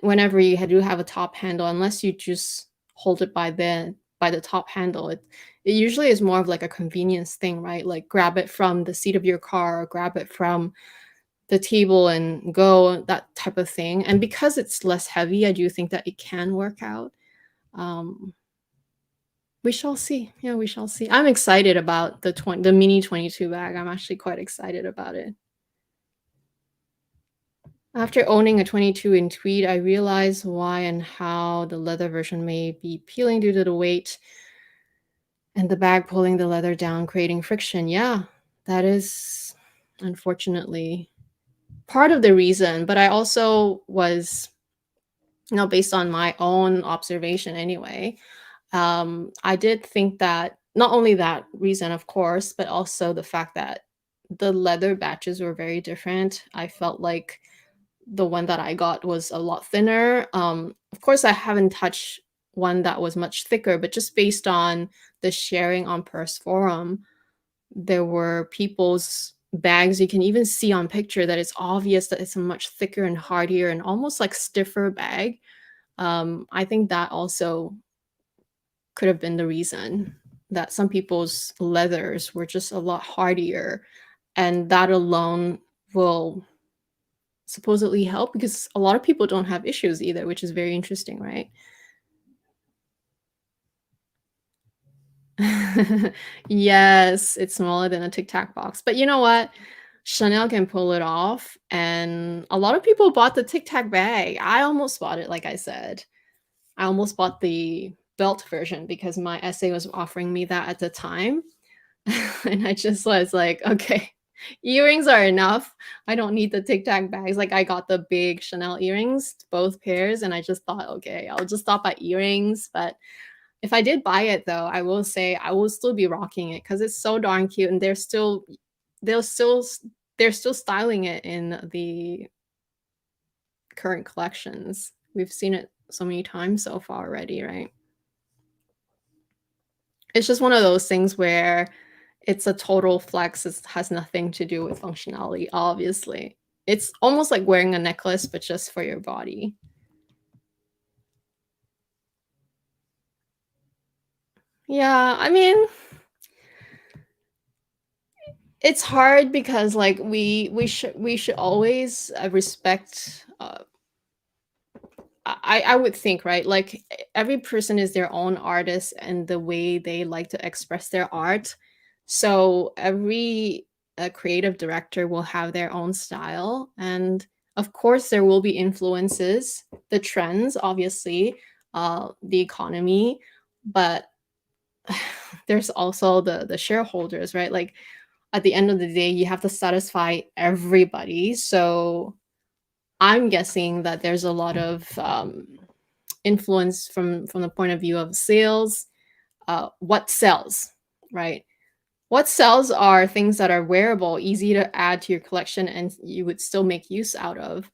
whenever you do have a top handle, unless you just hold it by the top handle, it usually is more of like a convenience thing, right? Like grab it from the seat of your car or grab it from the table and go, that type of thing. And because it's less heavy, I do think that it can work out. Um, we shall see. Yeah, we shall see. I'm excited about the mini 22 bag. I'm actually quite excited about it. After owning a 22 in tweed, I realized why and how the leather version may be peeling due to the weight and the bag pulling the leather down, creating friction. Yeah, that is unfortunately part of the reason, but I also was, based on my own observation anyway, I did think that not only that reason, of course, but also the fact that the leather batches were very different. I felt like the one that I got was a lot thinner. Of course, I haven't touched one that was much thicker, but just based on the sharing on Purse Forum, there were people's bags. You can even see on picture that it's obvious that it's a much thicker and hardier and almost like stiffer bag. I think that also could have been the reason that some people's leathers were just a lot hardier, and that alone will supposedly help because a lot of people don't have issues either, which is very interesting, right? Yes, it's smaller than a Tic Tac box, but you know what? Chanel can pull it off, and a lot of people bought the Tic Tac bag. I almost bought it, like I said. I almost bought the belt version because my essay was offering me that at the time. And I just was like, "Okay, earrings are enough. I don't need the Tic Tac bags." Like, I got the big Chanel earrings, both pairs, and I just thought, "Okay, I'll just stop at earrings." But if I did buy it though, I will say I will still be rocking it because it's so darn cute, and they're still they're still styling it in the current collections. We've seen it so many times so far already, right? It's just one of those things where it's a total flex. It has nothing to do with functionality, obviously. It's almost like wearing a necklace, but just for your body. Yeah, I mean, it's hard because like we should always respect I would think, right? Like every person is their own artist and the way they like to express their art. So every creative director will have their own style. And of course, there will be influences, the trends, obviously, the economy, but there's also the shareholders, right? Like at the end of the day, you have to satisfy everybody. So I'm guessing that there's a lot of influence from the point of view of sales. What sells, right? What sells are things that are wearable, easy to add to your collection, and you would still make use out of.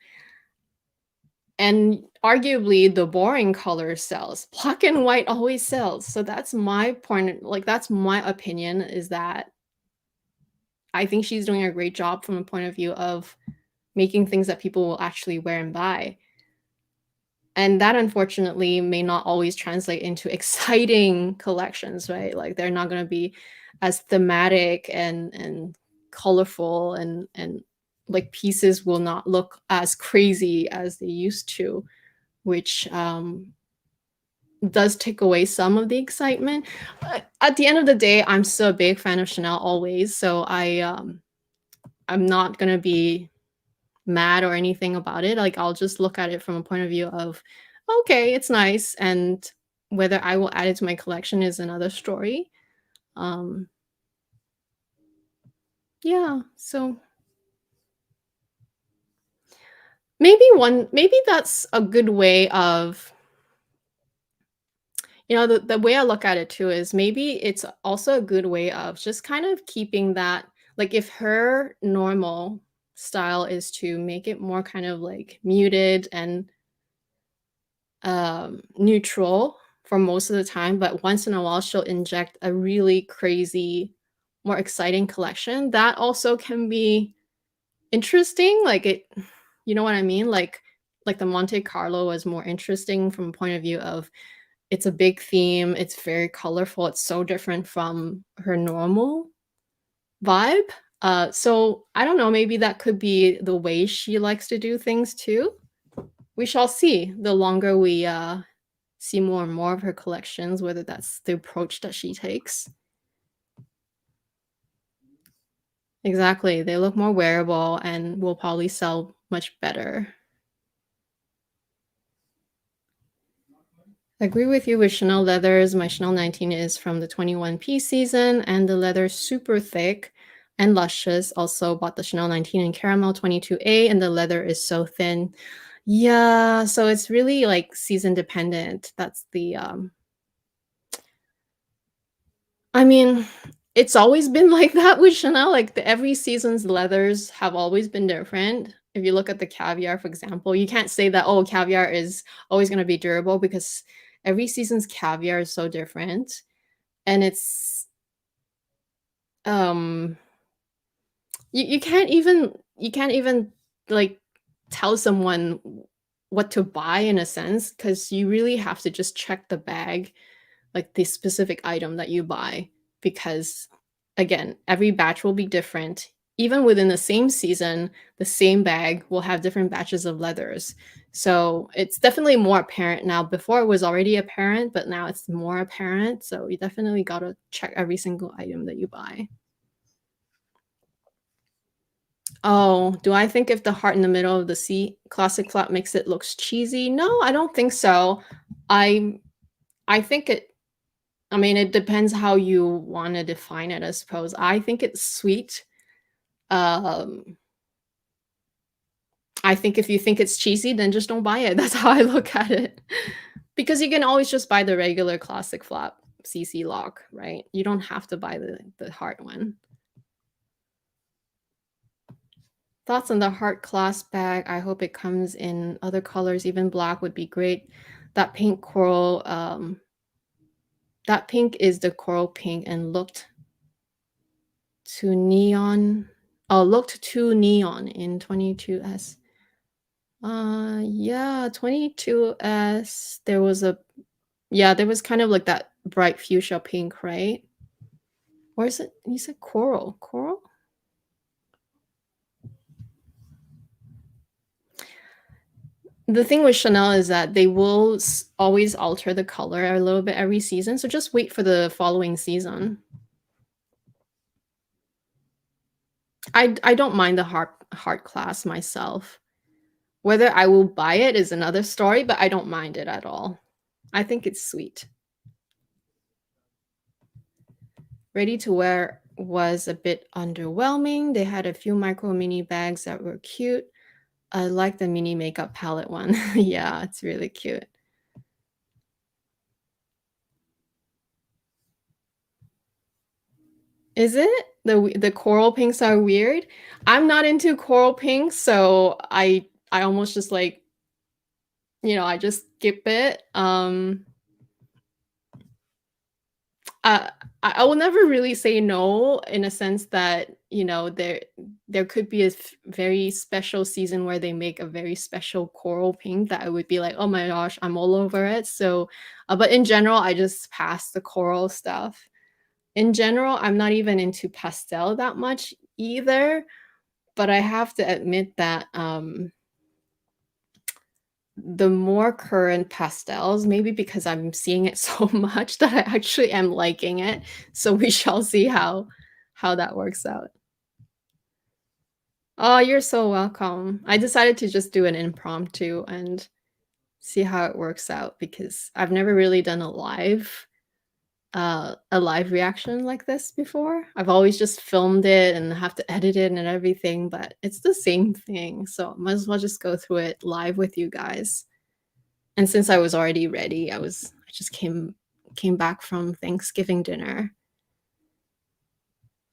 And arguably, the boring color sells. Black and white always sells. So that's my point. Like that's my opinion. Is that I think she's doing a great job from a point of view of making things that people will actually wear and buy. And that unfortunately may not always translate into exciting collections, right? Like they're not going to be as thematic and colorful, and like pieces will not look as crazy as they used to, which does take away some of the excitement. At the end of the day, I'm still a big fan of Chanel always, so I'm not going to be mad or anything about it. Like I'll just look at it from a point of view of, okay, it's nice, and whether I will add it to my collection is another story. Um, yeah, so maybe that's a good way of, the way I look at it too is maybe it's also a good way of just kind of keeping that, like if her normal style is to make it more kind of like muted and neutral for most of the time, but once in a while she'll inject a really crazy, more exciting collection. That also can be interesting. Like it, you know what I mean? Like the Monte Carlo was more interesting from a point of view of it's a big theme, it's very colorful, it's so different from her normal vibe. So I don't know, maybe that could be the way she likes to do things too. We shall see the longer we see more and more of her collections, whether that's the approach that she takes. Exactly. They look more wearable and will probably sell much better. I agree with you with Chanel leathers. My Chanel 19 is from the 21P season, and the leather's super thick and luscious. Also bought the Chanel 19 in caramel 22A, and the leather is so thin. Yeah, so it's really like season dependent. That's the I mean, it's always been like that with Chanel. Like every season's leathers have always been different. If you look at the caviar, for example, you can't say that, oh, caviar is always going to be durable, because every season's caviar is so different. And it's um you can't even like tell someone what to buy in a sense, because you really have to just check the bag, like the specific item that you buy, because again, every batch will be different. Even within the same season, the same bag will have different batches of leathers. So it's definitely more apparent now. Before it was already apparent, but now it's more apparent. So you definitely got to check every single item that you buy. Oh, do I think if the heart in the middle of the C classic flap makes it looks cheesy? No, I don't think so. I I think I mean, it depends how you want to define it, I suppose. I think it's sweet. Um, I think if you think it's cheesy, then just don't buy it. That's how I look at it. Because you can always just buy the regular classic flap CC lock, right? You don't have to buy the heart one. Thoughts on the heart clasp bag? I hope it comes in other colors. Even black would be great. That pink coral, that pink is the coral pink and looked too neon. Oh, looked too neon in 22S. Yeah, 22S. There was kind of like that bright fuchsia pink, right? Or is it? You said coral. Coral? The thing with Chanel is that they will always alter the color a little bit every season. So just wait for the following season. I don't mind the heart class myself. Whether I will buy it is another story, but I don't mind it at all. I think it's sweet. Ready to wear was a bit underwhelming. They had a few micro mini bags that were cute. I like the mini makeup palette one. Yeah, it's really cute. Is it? The coral pinks are weird? I'm not into coral pinks, so I almost just like, I just skip it. Uh, I will never really say no, in a sense that, there could be a very special season where they make a very special coral pink that I would be like, oh my gosh, I'm all over it. So, but in general, I just pass the coral stuff. In general, I'm not even into pastel that much either, but I have to admit that the more current pastels, maybe because I'm seeing it so much, that I actually am liking it. So we shall see how that works out. Oh, you're so welcome. I decided to just do an impromptu and see how it works out, because I've never really done a live reaction like this before. I've always just filmed it and have to edit it and everything, but it's the same thing. So might as well just go through it live with you guys. And since I was already ready, I just came back from Thanksgiving dinner.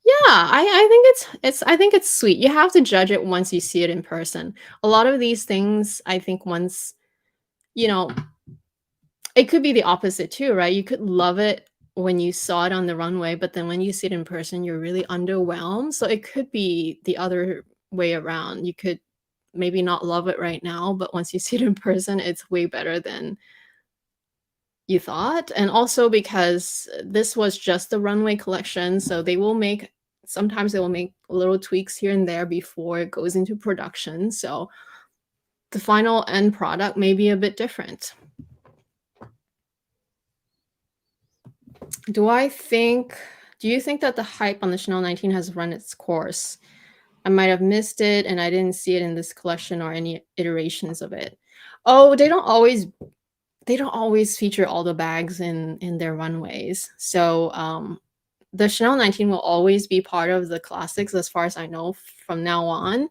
Yeah, I think I think it's sweet. You have to judge it once you see it in person. A lot of these things, I think once, you know, it could be the opposite too, right? You could love it when you saw it on the runway, but then when you see it in person, you're really underwhelmed. So it could be the other way around. You could maybe not love it right now, but once you see it in person, it's way better than you thought. And also because this was just the runway collection, so sometimes they will make little tweaks here and there before it goes into production. So the final end product may be a bit different. Do you think that the hype on the Chanel 19 has run its course? I might have missed it and I didn't see it in this collection or any iterations of it. Oh, they don't always feature all the bags in their runways. So, the Chanel 19 will always be part of the classics as far as I know from now on.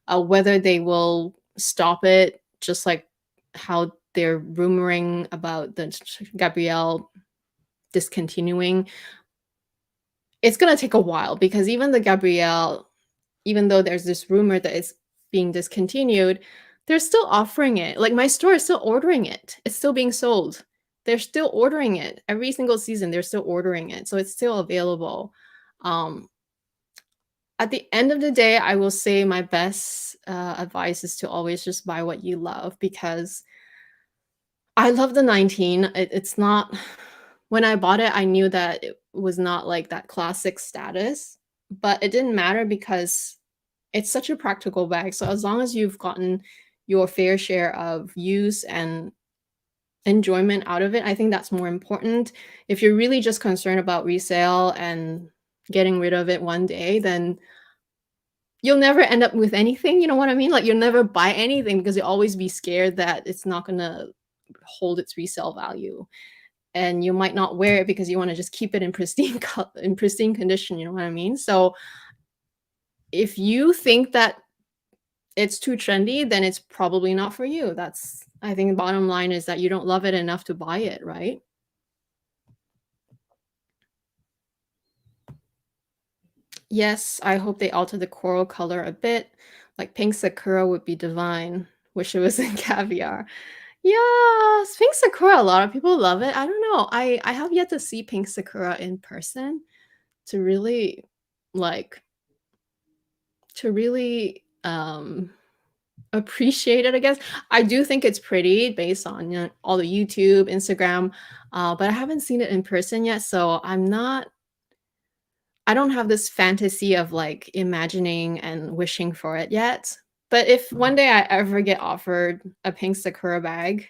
Whether they will stop it, just like how they're rumoring about the Gabrielle discontinuing, it's gonna take a while because even the Gabrielle, even though there's this rumor that it's being discontinued, they're still offering it. Like my store is still ordering it. It's still being sold. They're still ordering it. Every single season, they're still ordering it. So it's still available. Um, at the end of the day, I will say my best advice is to always just buy what you love because I love the 19. It's not, when I bought it, I knew that it was not like that classic status, but it didn't matter because it's such a practical bag. So as long as you've gotten your fair share of use and enjoyment out of it, I think that's more important. If you're really just concerned about resale and getting rid of it one day, then you'll never end up with anything, you know what I mean? Like you'll never buy anything because you'll always be scared that it's not gonna hold its resale value. And you might not wear it because you want to just keep it in in pristine condition, you know what I mean? So if you think that it's too trendy, then it's probably not for you. That's, I think the bottom line is that you don't love it enough to buy it, right? Yes, I hope they alter the coral color a bit. Like pink sakura would be divine. Wish it was in caviar. Yeah, pink sakura, a lot of people love it. I don't know. I have yet to see pink sakura in person to really like to really appreciate it, I guess. I do think it's pretty based on, you know, all the YouTube, Instagram, but I haven't seen it in person yet, so I don't have this fantasy of, like, imagining and wishing for it yet. But if one day I ever get offered a pink sakura bag,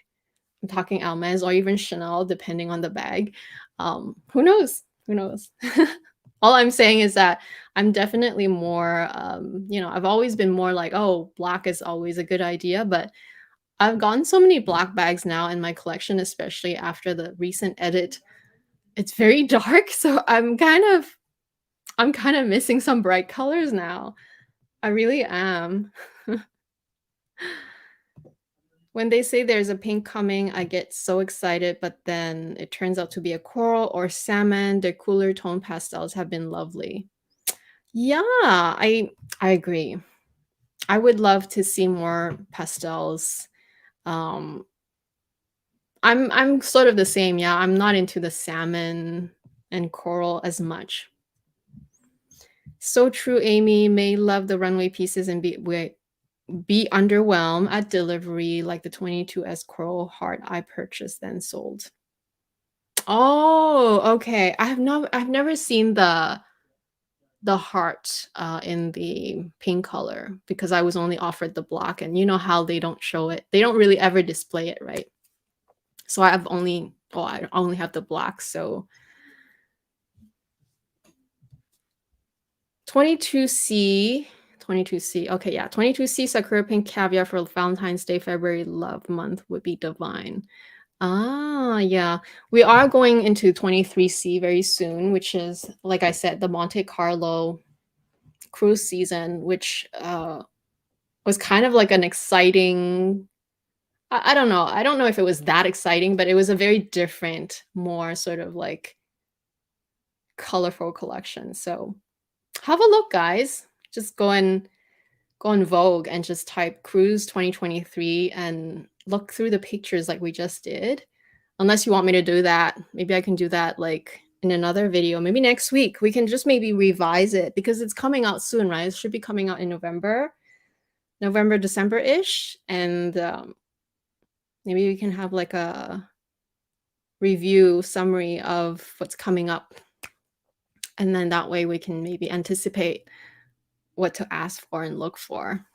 I'm talking Hermes or even Chanel, depending on the bag, who knows? Who knows? All I'm saying is that I'm definitely more, you know, I've always been more like, "Oh, black is always a good idea," but I've gotten so many black bags now in my collection, especially after the recent edit. It's very dark, so I'm kind of missing some bright colors now. I really am. When they say there's a pink coming, I get so excited, but then it turns out to be a coral or salmon. The cooler tone pastels have been lovely. Yeah, I agree. I would love to see more pastels. Um, I'm sort of the same, yeah, I'm not into the salmon and coral as much. So true, Amy. May love the runway pieces and be underwhelmed at delivery like the 22S coral heart I purchased then sold. Oh, okay. I've never seen the heart in the pink color because I was only offered the black, and you know how they don't show it. They don't really ever display it, right? So I only have the black. So 22C, 22C. Okay, yeah, 22C Sakura Pink Caviar for Valentine's Day, February love month would be divine. Ah, yeah. We are going into 23C very soon, which is, like I said, the Monte Carlo cruise season, which was kind of like an exciting, I don't know. I don't know if it was that exciting, but it was a very different, more sort of like colorful collection. So have a look, guys. Just go on Vogue and just type cruise 2023 and look through the pictures like we just did. Unless you want me to do that, maybe I can do that like in another video. Maybe next week we can just maybe revise it because it's coming out soon, right? It should be coming out in November, December-ish, and maybe we can have like a review summary of what's coming up, and then that way we can maybe anticipate what to ask for and look for.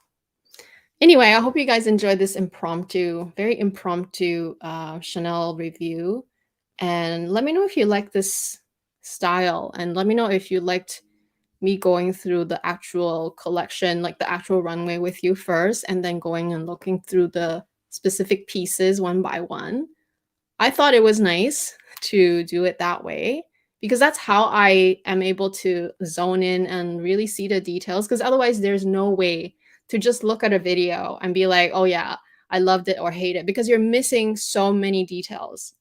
Anyway, I hope you guys enjoyed this very impromptu Chanel review. And let me know if you like this style, and let me know if you liked me going through the actual collection, like the actual runway with you first, and then going and looking through the specific pieces one by one. I thought it was nice to do it that way because that's how I am able to zone in and really see the details, because otherwise there's no way to just look at a video and be like, "Oh yeah, I loved it or hate it," because you're missing so many details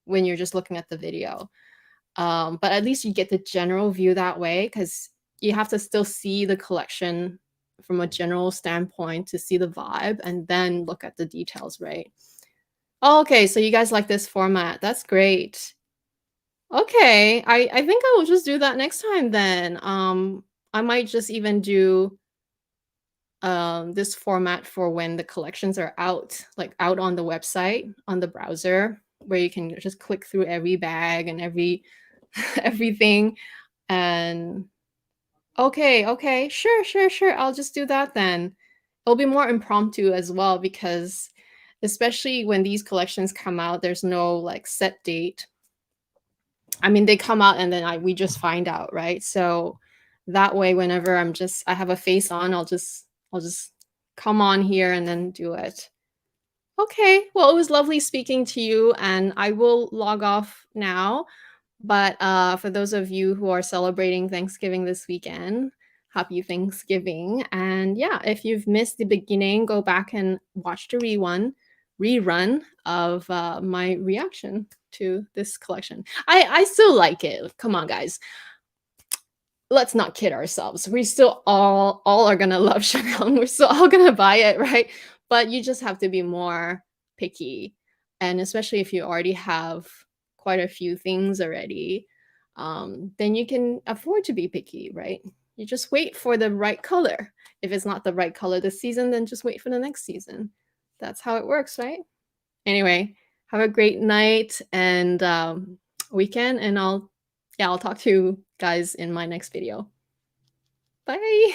when you're just looking at the video. But at least you get the general view that way, because you have to still see the collection from a general standpoint to see the vibe and then look at the details, right? Oh, okay, so you guys like this format. That's great. Okay, I think I will just do that next time then. I might just even do this format for when the collections are out, like out on the website, on the browser, where you can just click through every bag and every everything. And okay, okay, sure, sure, sure. I'll just do that then. It'll be more impromptu as well, because especially when these collections come out, there's no like set date. I mean, they come out and then we just find out, right? So that way, whenever I have a face on, I'll just come on here and then do it. Okay, well, it was lovely speaking to you, and I will log off now. But for those of you who are celebrating Thanksgiving this weekend, happy Thanksgiving. And yeah, if you've missed the beginning, go back and watch the rerun of my reaction to this collection. I still like it. Come on, guys. Let's not kid ourselves. We still all are gonna love Chanel. We're still all gonna buy it, right? But you just have to be more picky, and especially if you already have quite a few things already, then you can afford to be picky, right? You just wait for the right color. If it's not the right color this season, then just wait for the next season. That's how it works, right? Anyway, have a great night and weekend, and I'll talk to you guys in my next video. Bye.